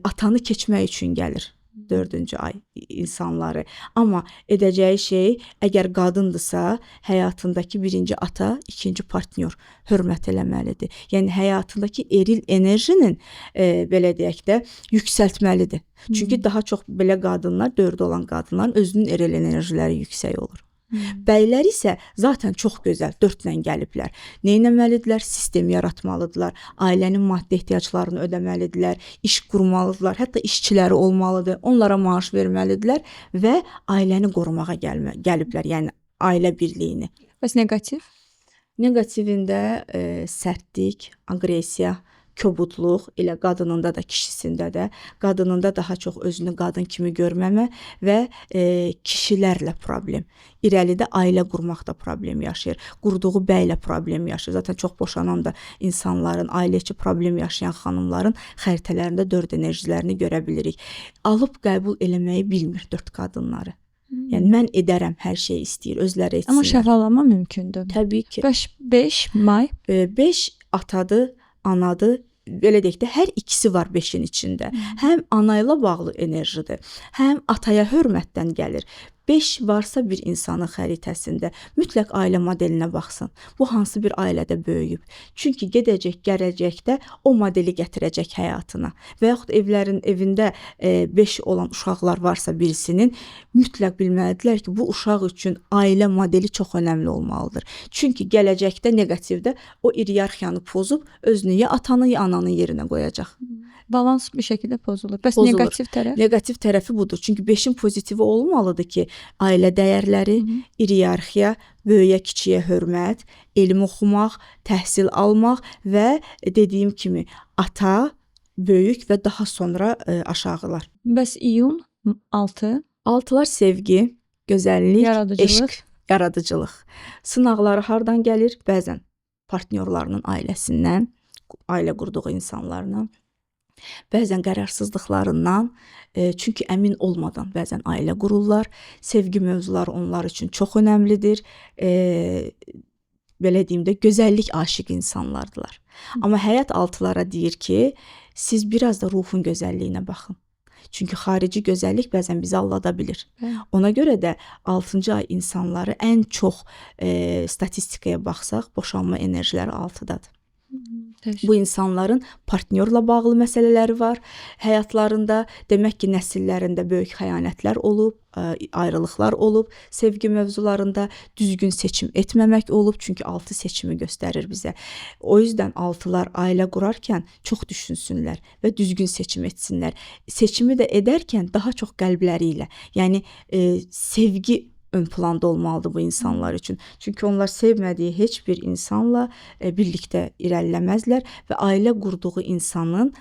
atanı keçmək üçün gəlir 4-cü ay insanları. Amma edəcəyi şey, əgər qadındırsa, həyatındakı birinci ata, ikinci partnyor hörmət eləməlidir. Yəni həyatındakı eril enerjinin belə deyək də yüksəltməlidir. Çünki daha çox belə qadınlar, 4 olan qadınların özünün eril enerjiləri yüksək olur. Bəylər isə zaten çox gözəl 4-lə gəliblər. Nə etməlidirlər? Sistem yaratmalıdırlar. Ailənin maddi ehtiyaclarını ödəməlidirlər, iş qurmalıdırlar, hətta işçiləri olmalıdır. Onlara maaş verməlidirlər və ailəni qorumağa gəliblər. Yəni ailə birliyini. Bəs neqativ? Neqativində sərtlik, aqressiya, kobudluq, elə qadınında da, kişisində də, qadınında daha çox özünü qadın kimi görməmə və kişilərlə problem. İrəlidə ailə qurmaqda problem yaşayır. Qurduğu bəylə problem yaşayır. Zaten çox boşanan da insanların, ailə içi problem yaşayan xanımların xəritələrində 4 enerjilərini görə bilirik. Alıb qəbul eləməyi bilmir 4 qadınları. Yəni mən edərəm, hər şey istəyir, özləri etsinlər. Amma şəfalama mümkündür. Təbii ki. 5 may. 5 atadır, anadır. Belə deyək də hər ikisi var 5-in içində. Həm ana ilə bağlı enerjidir, həm ataya hörmətdən gəlir. 5 varsa bir insanın xəritəsində mütləq ailə modelinə baxsın. Bu hansı bir ailədə böyüyüb? Çünki gedəcək, gələcəkdə o modeli gətirəcək həyatına. Və yaxud evində 5 olan uşaqlar varsa birisinin mütləq bilməlidirlər ki, bu uşaq üçün ailə modeli çox önəmli olmalıdır. Çünki gələcəkdə neqativdə o iyerarxiyanı pozub özünü ya atanın ya ananın yerinə qoyacaq. Balans bir şəkildə pozulur. Bəs Pozulur. neqativ tərəf? Neqativ tərəfi budur. Çünki 5-in pozitivi olmalıdır ki, ailə dəyərləri, iyerarxiya, böyüyə, kiçiyə hörmət, elm oxumaq, təhsil almaq və dediyim kimi ata, böyük və daha sonra aşağılar. Bəs iyun 6. 6-lar sevgi, gözəllik, Yaradıcılıq. eşq, yaradıcılıq. Sınaqları hardan gəlir? Bəzən partnyorlarının ailəsindən, ailə qurduğu insanlardan. Bəzən qərarsızlıqlarından, çünki əmin olmadan bəzən ailə qururlar. Sevgi mövzuları onlar üçün çox önəmlidir. Belə deyim də, gözəllik aşiq insanlardılar. Amma həyat altılara deyir ki, siz biraz da ruhun gözəlliyinə baxın. Çünki xarici gözəllik bəzən bizi aldada bilir. Ona görə də 6-cı ay insanları ən çox statistikaya baxsaq, boşanma enerjiləri 6-dadır. Bu insanların partnyorla bağlı məsələləri var həyatlarında. Demək ki, nəsillərində böyük xəyanətlər olub, ayrılıqlar olub, sevgi mövzularında düzgün seçim etməmək olub. Çünki 6 seçimi göstərir bizə. O yüzdən 6-lar ailə qurarkən çox düşünsünlər və düzgün seçim etsinlər. Seçimi də edərkən daha çox qəlbləri ilə, yəni sevgi ön planda olmalıdır bu insanlar üçün. Çünki onlar sevmədiyi heç bir insanla birlikdə irəliləməzlər və ailə qurduğu insanın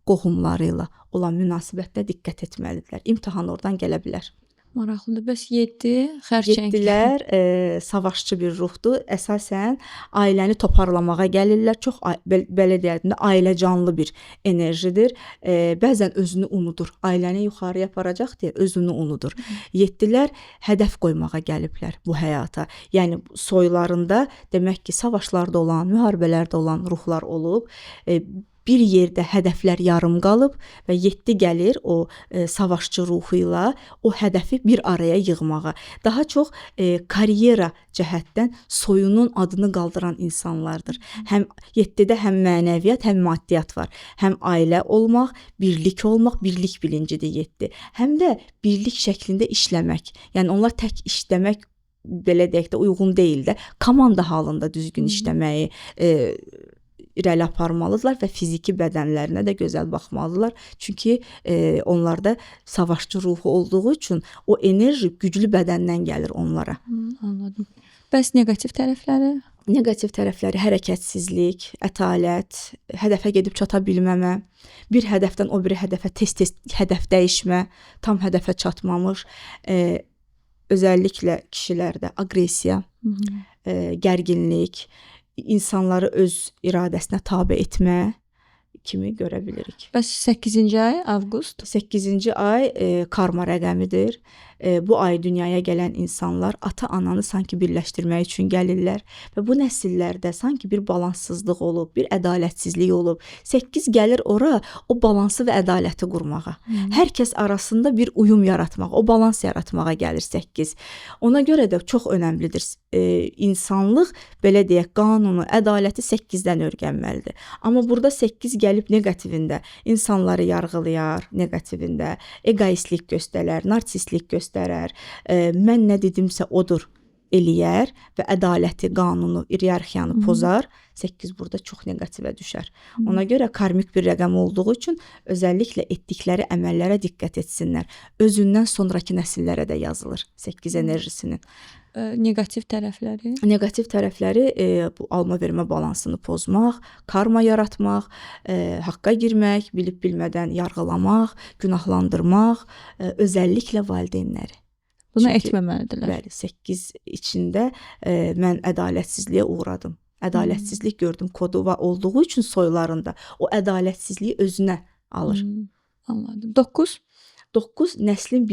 qohumları ilə olan münasibətdə diqqət etməlidirlər. İmtahan oradan gələ bilər. Maraqlıdır. Bəs 7 xərçəng. 7-lər savaşçı bir ruhdur. Əsasən ailəni toparlamağa gəlirlər. Çox belə deyəndə ailə canlı bir enerjidir. Bəzən özünü unudur. Ailəni yuxarıya aparacaq deyə özünü unudur. 7-lər hədəf qoymağa gəliblər bu həyata. Yəni soylarında demək ki, savaşlarda olan, müharibələrdə olan ruhlar olub. Bir yerdə hədəflər yarım qalıb və 7 gəlir o savaşçı ruhu ilə o hədəfi bir araya yığmağa. Daha çox karyera cəhətdən soyunun adını qaldıran insanlardır. Həm 7-də həm mənəviyyat, həm maddiyyat var. Həm ailə olmaq, birlik olmaq, birlik bilincidir 7. Həm də birlik şəklində işləmək. Yəni onlar tək işləmək belə deyək də uyğun deyil də, komanda halında düzgün işləməyi irəli aparmalıdırlar və fiziki bədənlərinə də gözəl baxmalıdırlar. Çünki onlarda savaşçı ruhu olduğu üçün o enerji güclü bədəndən gəlir onlara. Anladım. Bəs neqativ tərəfləri? Neqativ tərəfləri hərəkətsizlik, ətalət, hədəfə gedib çata bilməmə, bir hədəfdən o biri hədəfə tez-tez hədəf dəyişmə, tam hədəfə çatmamış, özəlliklə kişilərdə aqressiya, gərginlik, insanları öz iradəsinə tabe etmə kimi görə bilirik. Bəs 8-ci ay avqust? 8-ci ay karma rəqəmidir. Bu ay dünyaya gələn insanlar ata-ananı sanki birləşdirmək üçün gəlirlər və bu nəsillərdə sanki bir balanssızlıq olub, bir ədalətsizlik olub. 8 gəlir ora o balansı və ədaləti qurmağa. Hər kəs arasında bir uyum yaratmağa, o balans yaratmağa gəlir 8. Ona görə də çox önəmlidir. İnsanlıq, belə deyək, qanunu, ədaləti 8-dən öyrənməlidir. Amma burada 8 gəlib neqativində insanları yarğılayar, neqativində egoistlik göstərər, narsistlik göstərər, mən nə dedimsə odur eləyər və ədaləti, qanunu, iyerarxiyanı pozar. 8 burada çox neqativə düşər. Ona görə karmik bir rəqəm olduğu üçün özəlliklə etdikləri əməllərə diqqət etsinlər. Özündən sonraki nəsillərə də yazılır 8 enerjisinin. Neqativ tərəfləri? Neqativ tərəfləri bu alma-vermə balansını pozmaq, karma yaratmaq, haqqa girmək, bilib-bilmədən yargılamaq, günahlandırmaq, özəlliklə valideynləri. Bunu etməməlidirlər. Bəli, 8 içində mən ədalətsizliyə uğradım. Ədalətsizlik gördüm kodu olduğu üçün soylarında o ədalətsizliyi özünə alır. Anladım. 9? 9 nəslin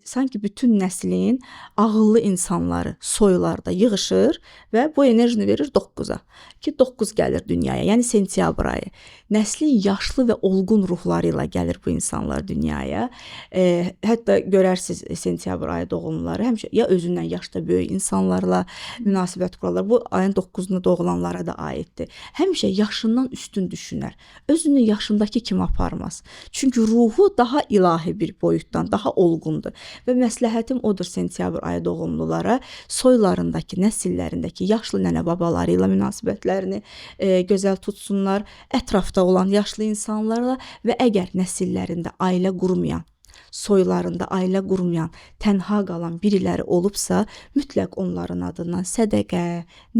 sanki bütün nəslin ağıllı insanları soylarda yığışır və bu enerjini verir 9-a. Ki 9 gəlir dünyaya, yəni sentyabr ayı. Nəslin yaşlı və olğun ruhları ilə gəlir bu insanlar dünyaya. Hətta görərsiniz sentyabr ayı doğumluları həmişə ya özündən yaşda böyük insanlarla münasibət qurarlar. Bu ayın 9-unda doğulanlara da aiddir. Həmişə yaşından üstün düşünər. Özünü yaşındakı kimi aparmaz. Çünki ruhu daha ilahi bir boyutdan, daha olğundur. Və məsləhətim odur sentyabr ayı doğumlulara soylarındakı, nəsillərindəki yaşlı nənə babaları ilə münasibətlərini gözəl tutsunlar, ətrafda olan yaşlı insanlarla və əgər nəsillərində ailə qurmayan, soylarında ailə qurmayan, tənha qalan biriləri olubsa, mütləq onların adından sədəqə,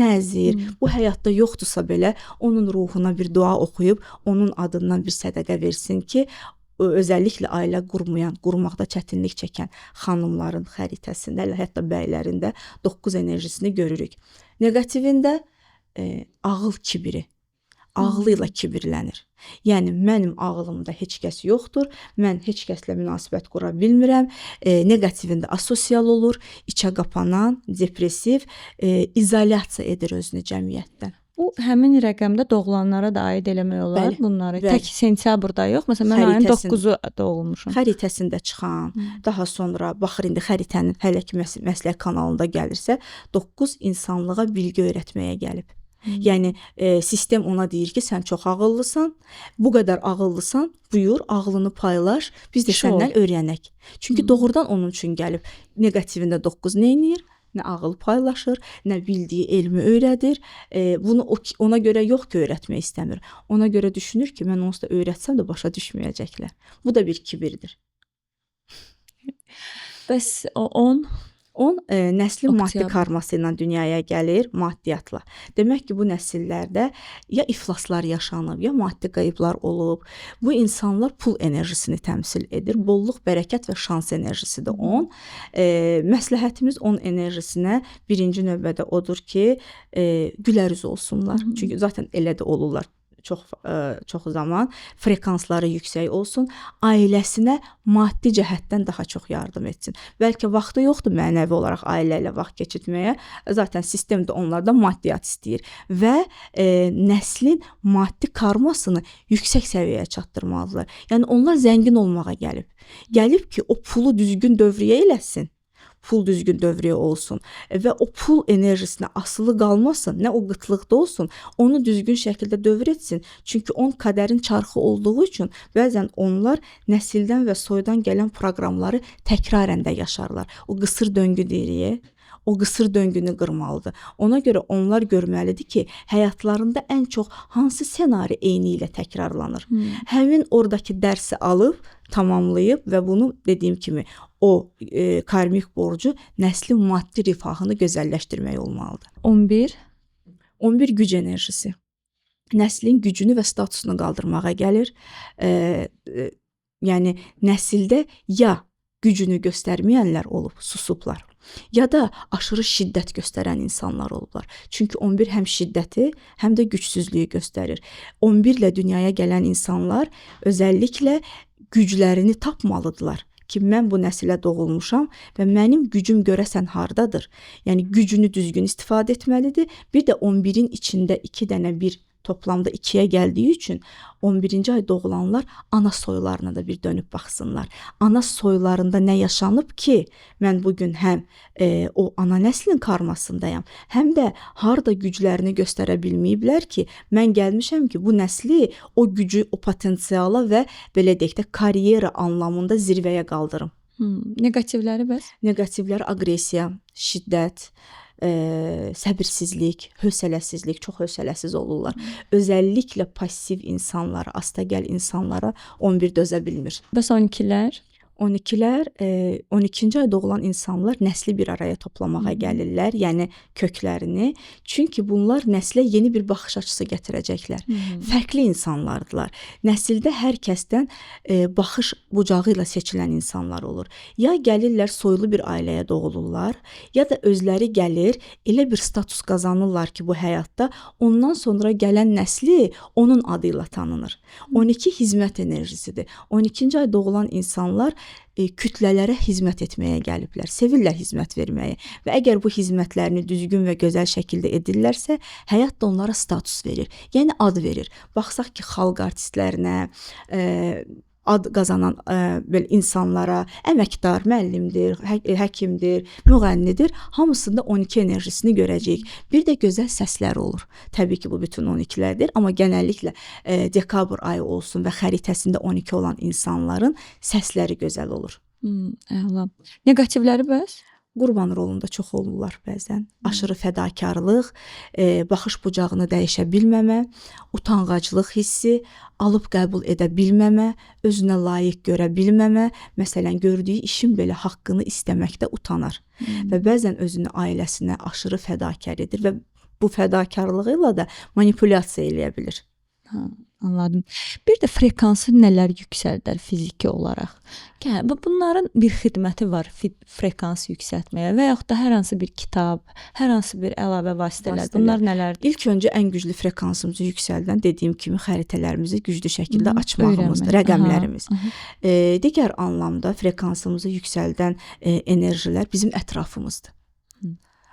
nəzir, bu həyatda yoxdursa belə onun ruhuna bir dua oxuyub, onun adından bir sədəqə versin ki, özəlliklə ailə qurmayan, qurmaqda çətinlik çəkən xanımların xəritəsində, hətta bəylərində 9 enerjisini görürük. Neqativində ağıl kibiri, ağlı ilə kibirlənir. Yəni mənim ağlımda heç kəs yoxdur, mən heç kəslə münasibət qura bilmirəm. Neqativində asosial olur, içə qapanan, depressiv, izolyasiya edir özünü cəmiyyətdən. Bu həmin rəqəmdə doğulanlara da aid eləmək olar Bəli, bunları. bəli. Tək sentyabrda yox. Məsələn, mən ayın Xəritəsin- 9-u doğulmuşam. Xəritəsində çıxan, daha sonra baxır indi xəritənin hələ ki məslək kanalında gəlirsə, 9 insanlığa bilgi öyrətməyə gəlib. Yəni sistem ona deyir ki, sən çox ağıllısan, bu qədər ağıllısan, buyur, ağlını paylaş, biz də Şov. səndən öyrənək. Çünki doğrudan onun üçün gəlib. Neqativində 9 nə edir? Nə ağıl paylaşır, nə bildiyi elmi öyrədir. Bunu ona görə yox ki, öyrətmək istəmir. Ona görə düşünür ki, mən onsuz da öyrətsəm də başa düşməyəcəklər. Bu da bir kibirdir. Bəs o 10 10 nəslin maddi Oktyabr. karması ilə dünyaya gəlir, maddiyyatla. Demək ki, bu nəsillərdə ya iflaslar yaşanıb, ya maddi qayıblar olub. Bu insanlar pul enerjisini təmsil edir. Bolluq, bərəkət və şans enerjisi də 10. Məsləhətimiz 10 enerjisinə birinci növbədə odur ki, gülərüz olsunlar. Çünki zaten elə də olurlar. Çox zaman frekansları yüksək olsun, ailəsinə maddi cəhətdən daha çox yardım etsin. Bəlkə vaxtı yoxdur mənəvi olaraq ailə ilə vaxt keçirməyə. Zaten sistem də onlardan maddiyyat istəyir və nəslin maddi karmasını yüksək səviyyəyə çatdırmalıdırlar. Yəni onlar zəngin olmağa gəlib. Gəlib ki, o pulu düzgün dövrəyə eləsin. Pul düzgün dövrəyə olsun və o pul enerjisinə asılı qalmasın, nə o qıtlıqda olsun, onu düzgün şəkildə dövr etsin. Çünki on qədərin çarxı olduğu üçün bəzən onlar nəsildən və soydan gələn proqramları təkrarən də yaşarlar. O qısır döngü deyirik. O qısır döngünü qırmalıdır. Ona görə onlar görməlidir ki, həyatlarında ən çox hansı ssenari eyni ilə təkrarlanır. Həmin oradakı dərsi alıb, tamamlayıb və bunu dediyim kimi o karmik borcu nəslin maddi rifahını gözəlləşdirmək olmalıdır. 11 11 güc enerjisi. Nəslin gücünü və statusunu qaldırmağa gəlir. Yəni nəsildə ya gücünü göstərməyənlər olub, susublar. Ya da aşırı şiddət göstərən insanlar olublar. Çünki 11 həm şiddəti, həm də gücsüzlüyü göstərir. 11 ilə dünyaya gələn insanlar özəlliklə güclərini tapmalıdırlar ki, mən bu nəsilə doğulmuşam və mənim gücüm görəsən hardadır? Yəni gücünü düzgün istifadə etməlidir. Bir də 11-in içində 2 dənə bir toplamda 2-yə gəldiyi üçün 11-ci ay doğulanlar ana soylarına da bir dönüb baxsınlar. Ana soylarında nə yaşanıb ki, mən bugün həm o ana nəslin karmasındayam, həm də harda güclərini göstərə bilməyiblər ki, mən gəlmişəm ki, bu nəsli, o gücü, o potensiala və belə deyək də karyera anlamında zirvəyə qaldırım. Neqativləri bəs? Neqativlər aqressiya, şiddət, səbirsizlik, hövsələsizlik, çox hövsələsiz olurlar. Özəlliklə passiv insanlara, astagəl insanlara 11 dözə bilmir. Bəs 12-lər? 12-lər 12-ci ay doğulan insanlar nəsli bir araya toplamağa gəlirlər, yəni köklərini. Çünki bunlar nəslə yeni bir baxış açısı gətirəcəklər. Fərqli insanlardılar. Nəsildə hər kəsdən baxış bucağı ilə seçilən insanlar olur. Ya gəlirlər soylu bir ailəyə doğulurlar, ya da özləri gəlir, elə bir status qazanırlar ki, bu həyatda ondan sonra gələn nəsli onun adı ilə tanınır. 12 hizmət enerjisidir. 12-ci ay doğulan insanlar kütlələrə hizmət etməyə gəliblər, sevirlər hizmət verməyi və əgər bu hizmətlərini düzgün və gözəl şəkildə edirlərsə, həyat da onlara status verir, yəni ad verir. Baxsaq ki, xalq artistlərinə, ad qazanan belə insanlara, əməkdar, müəllimdir, həkimdir, müğənnidir, hamısında 12 enerjisini görəcəyik. Bir də gözəl səsləri olur. Təbii ki, bu bütün 12-lərdir, amma genəlliklə dekabr ayı olsun və xəritəsində 12 olan insanların səsləri gözəl olur. Əla. Neqativləri bəs? Qurban rolunda çox olurlar bəzən. Aşırı fədakarlıq, baxış bucağını dəyişə bilməmə, utanğaclıq hissi, alıb qəbul edə bilməmə, özünə layiq görə bilməmə, məsələn, gördüyü işin belə haqqını istəməkdə utanar və bəzən özünü ailəsinə aşırı fədakar edir və bu fədakarlığı ilə də manipulyasiya eləyə bilir. Anladım. Bir də frekansı nələr yüksəldər fiziki olaraq? Bunların bir xidməti var frekansı yüksəltməyə və yaxud da hər hansı bir kitab, hər hansı bir əlavə vasitələr. Bunlar nələrdir? İlk öncə ən güclü frekansımızı yüksəldən dediyim kimi xəritələrimizi güclü şəkildə açmağımızdır, rəqəmlərimiz. Digər anlamda frekansımızı yüksəldən enerjilər bizim ətrafımızdır.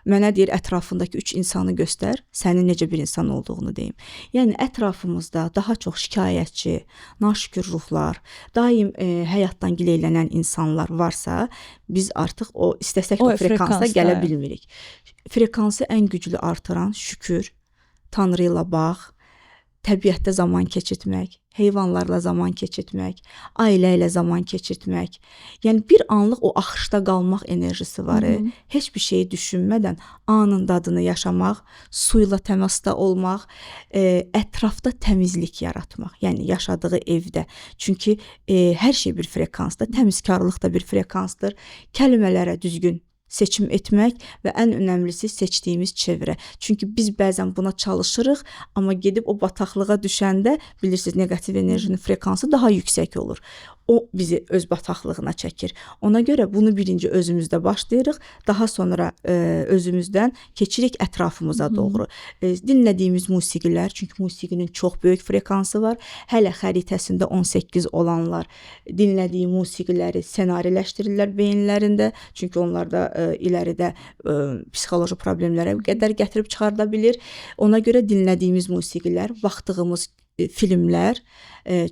Mənə deyir ətrafındakı 3 insanı göstər, sənin necə bir insan olduğunu deyim. Yəni ətrafımızda daha çox şikayətçi, naşükür ruhlar, daim həyatdan gileylənən insanlar varsa, biz artıq o istəsək də frekansa gələ bilmirik. Frekansı ən güclü artıran şükür, Tanrı ilə bağ, təbiətdə zaman keçirtmək, heyvanlarla zaman keçirtmək, ailə ilə zaman keçirtmək. Yəni bir anlıq o axışda qalmaq enerjisi var. Heç bir şeyi düşünmədən anın dadını yaşamaq, su ilə təmasda olmaq, ətrafda təmizlik yaratmaq. Yəni yaşadığı evdə. Çünki hər şey bir frekansdır. Təmizkarlıq da bir frekansdır. Kəlmələrə düzgün seçim etmək və ən önəmlisi seçdiyimiz çevrə. Çünki biz bəzən buna çalışırıq, amma gedib o bataqlığa düşəndə bilirsiniz, neqativ enerjinin frekansı daha yüksək olur. O bizi öz bataqlığına çəkir. Ona görə bunu birinci özümüzdə başlayırıq, daha sonra özümüzdən keçirik ətrafımıza doğru. Dinlədiyimiz musiqilər, çünki musiqinin çox böyük frekansı var. Hələ xəritəsində 18 olanlar dinlədiyi musiqiləri ssenariləşdirirlər beyinlərində. Çünki onlar da iləridə psixoloji problemlərə qədər gətirib çıxarda bilir. Ona görə dinlədiyimiz musiqilər, baxdığımız filmlər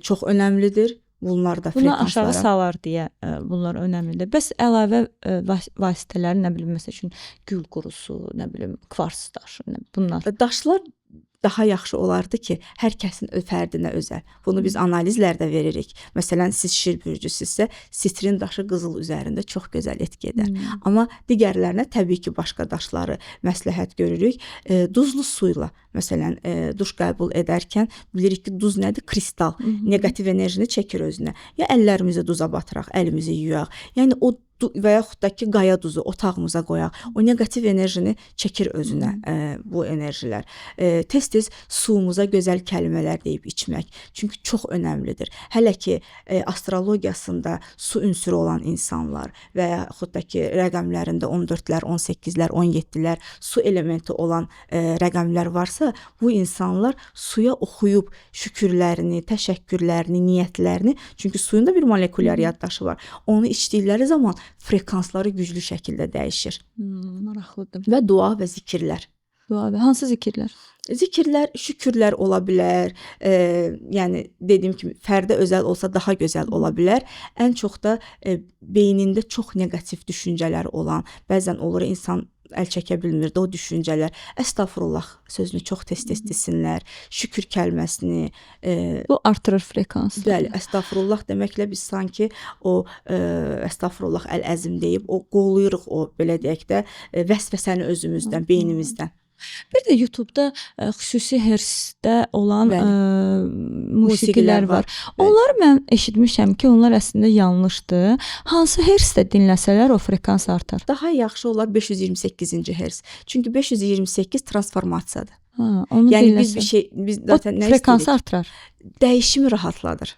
çox önəmlidir. Bunlar da Buna frekanslara. aşağı salar deyə bunlar önəmlidir. Bəs əlavə vasitələr, nə bilim, məsəl üçün gül qurusu, nə bilim, kvars daşı, bunlar. Daşlar daha yaxşı olardı ki, hər kəsin fərdinə özəl. Bunu biz analizlərdə veririk. Məsələn, siz şir bürcüsünüzsə, sitrin daşı qızıl üzərində çox gözəl etki edər. Amma digərlərinə təbii ki, başqa daşları məsləhət görürük. Duzlu suyla, məsələn, duş qəbul edərkən bilirik ki, duz nədir? Kristal. Neqativ enerjini çəkir özünə. Ya əllərimizi duza batıraq, əlimizi yuyaq. Yəni o və yaxud da ki, qaya duzu otağımıza qoyaq. O neqativ enerjini çəkir özünə bu enerjilər. Tez-tez suyumuza gözəl kəlmələr deyib içmək. Çünki çox önəmlidir. Hələ ki, astrologiyasında su ünsürü olan insanlar və yaxud da ki, rəqəmlərində 14-lər, 18-lər, 17-lər su elementi olan rəqəmlər varsa, bu insanlar suya oxuyub şükürlərini, təşəkkürlərini, niyyətlərini, çünki suyun da bir molekulyar yaddaşı var. Onu içdikləri zaman frekansları güclü şəkildə dəyişir. Maraqlıdır. Və dua və zikirlər. Dua və hansı zikirlər? Zikirlər, şükürlər ola bilər. Yəni dediyim kimi fərdə özəl olsa daha gözəl ola bilər. Ən çox da beynində çox neqativ düşüncələr olan, bəzən olur insan əl çəkə bilmirdi o düşüncələr. Əstəğfurullah sözünü çox tez-tez desinlər. Şükür kəlməsini bu artırır frekansı. Bəli, əstəğfurullah deməklə biz sanki o əstəğfurullah əl-əzim deyib o qoluyuruq o belə deyək də vəsvəsəni özümüzdən, beynimizdən. Bir də YouTube-da xüsusi hersdə olan musiqilər var. Onları mən eşitmişəm ki, onlar əslində yanlışdır. Hansı hersdə dinləsələr o frekans artar? Daha yaxşı olar 528-ci hers. Çünki 528 transformasiyadır. Onu yəni biz zaten nə frekansı artırar. Dəyişimi rahatladır.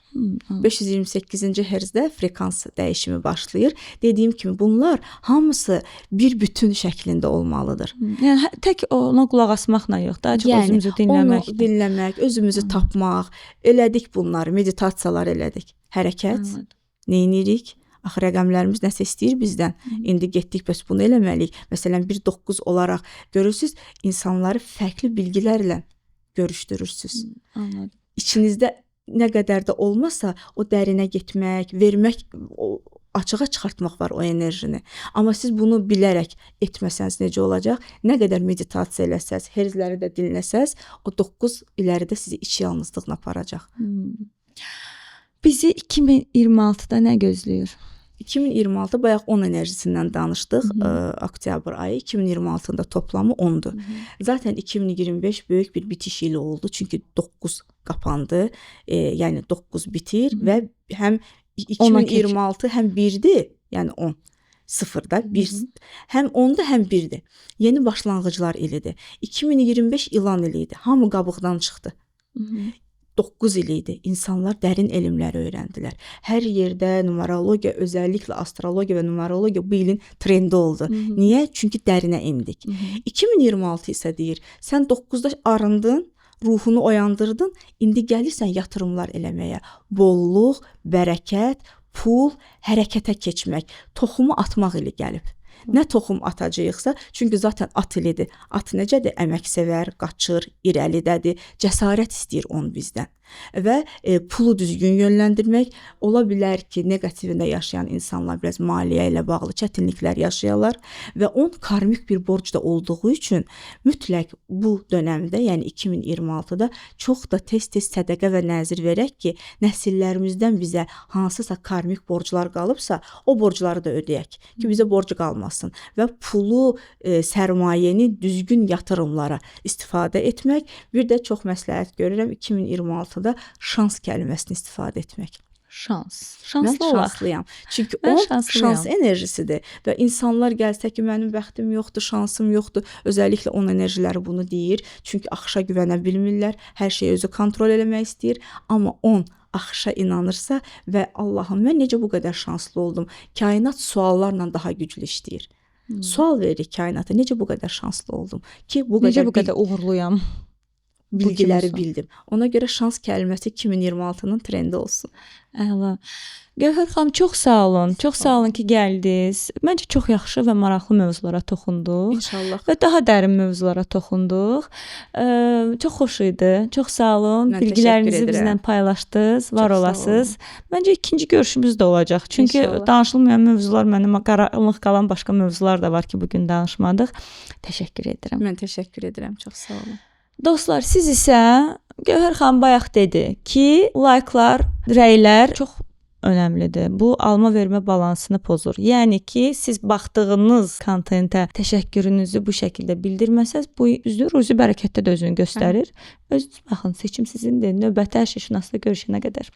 528-ci herzdə frekans dəyişimi başlayır. Dediyim kimi bunlar hamısı bir bütün şəklində olmalıdır. Yəni tək ona qulaq asmaqla yox, daha çox özümüzü dinləmək. Onu dinləmək, özümüzü tapmaq, elədik bunları, meditasiyalar elədik. Hərəkət, neynirik? Axı rəqəmlərimiz nəsə istəyir bizdən. İndi getdik, bəs bunu eləməliyik. Məsələn, 1-9 olaraq görürsüz, insanları fərqli bilgilərlə görüşdürürsüz. Anladım. İçinizdə nə qədər də olmasa, o dərinə getmək, vermək, açığa çıxartmaq var o enerjini. Amma siz bunu bilərək etməsəniz necə olacaq? Nə qədər meditasiya eləsəz, herzləri də dinləsəz, o 9 iləridə sizi iç yalnızlığına aparacaq. Bizi 2026-da nə gözləyir? 2026 bayaq 10 enerjisindən danışdıq. Oktyabr ayı 2026-da toplamı 10-dur. Zaten 2025 böyük bir bitiş ili oldu. Çünki 9 qapandı. Yəni 9 bitir və həm 2026 həm 1-dir, yəni 10. Sıfırda, bir, həm 10-da, həm 1-dir. Yeni başlanğıclar ilidir. 2025 ilan ili idi. Hamı qabıqdan çıxdı. 9 il idi. İnsanlar dərin elmləri öyrəndilər. Hər yerdə numerologiya, özəlliklə astrologiya və numerologiya bu ilin trendi oldu. Niyə? Çünki dərinə endik. 2026 isə deyir, sən 9-da arındın, ruhunu oyandırdın, indi gəlirsən yatırımlar eləməyə. Bolluq, bərəkət, pul, hərəkətə keçmək, toxumu atmaq ili gəlib. Nə toxum atacağıqsa, çünki zaten at ilidir. At necədir? Əməksevər, qaçır, irəlidədir, cəsarət istəyir onu bizdən. Və pulu düzgün yönləndirmək. Ola bilər ki, neqativində yaşayan insanlar biraz maliyyə ilə bağlı çətinliklər yaşayırlar və on karmik bir borc da olduğu üçün mütləq bu dövrdə, yəni 2026-da çox da tez-tez sədaqə və nəzir verək ki, nəsillərimizdən bizə hansısa karmik borclar qalıbsa, o borcları da ödəyək ki, bizə borc qalmasın və pulu, sərmayəni düzgün yatırımlara istifadə etmək. Bir də çox məsləhət görürəm 2026-da şans kəlməsini istifadə etmək. Şans. Mən Şanslı olaq. şanslıyam. Çünki Mən o şanslıyam. şans enerjisidir və insanlar gəlsə ki, mənim bəxtim yoxdur, şansım yoxdur, özəlliklə onun enerjiləri bunu deyir. Çünki axışa güvənə bilmirlər, hər şeyi özü kontrol eləmək istəyir, amma on axışa inanırsa və Allahım, mən necə bu qədər şanslı oldum? Kainat suallarla daha güclü işləyir. Sual veririk kainata, necə bu qədər şanslı oldum ki, Necə bu qədər uğurluyam? bilgiləri olsun. bildim. Ona görə şans kəlməsi 2026-nın trendi olsun. Əla. Gövhər xanım, çox sağ olun. Çox sağ olun ki, gəldiniz. Məncə çox yaxşı və maraqlı mövzulara toxunduq. İnşallah. Və daha dərin mövzulara toxunduq. Çox xoş idi. Çox sağ olun. Mən Bilgilərinizi təşəkkür edirəm. bizlə paylaşdınız. Var Çox sağ olasınız. Məncə ikinci görüşümüz də olacaq. Çünki İnşallah. danışılmayan mövzular, mənim qaranlıq qalan başqa mövzular da var ki, bu gün danışmadıq. Təşəkkür edirəm. Mən təşəkkür edirəm. Çox sağ olun. Dostlar, siz isə Gövhər xanım bayaq dedi ki, likelar, rəylər çox önəmlidir. Bu alma-vermə balansını pozur. Yəni ki, siz baxdığınız kontentə təşəkkürünüzü bu şəkildə bildirməsəz, bu ruzi bərəkətdə də özünü göstərir. Özünüz baxın, seçim sizindir. Növbəti hər şey şünasda görüşənə qədər.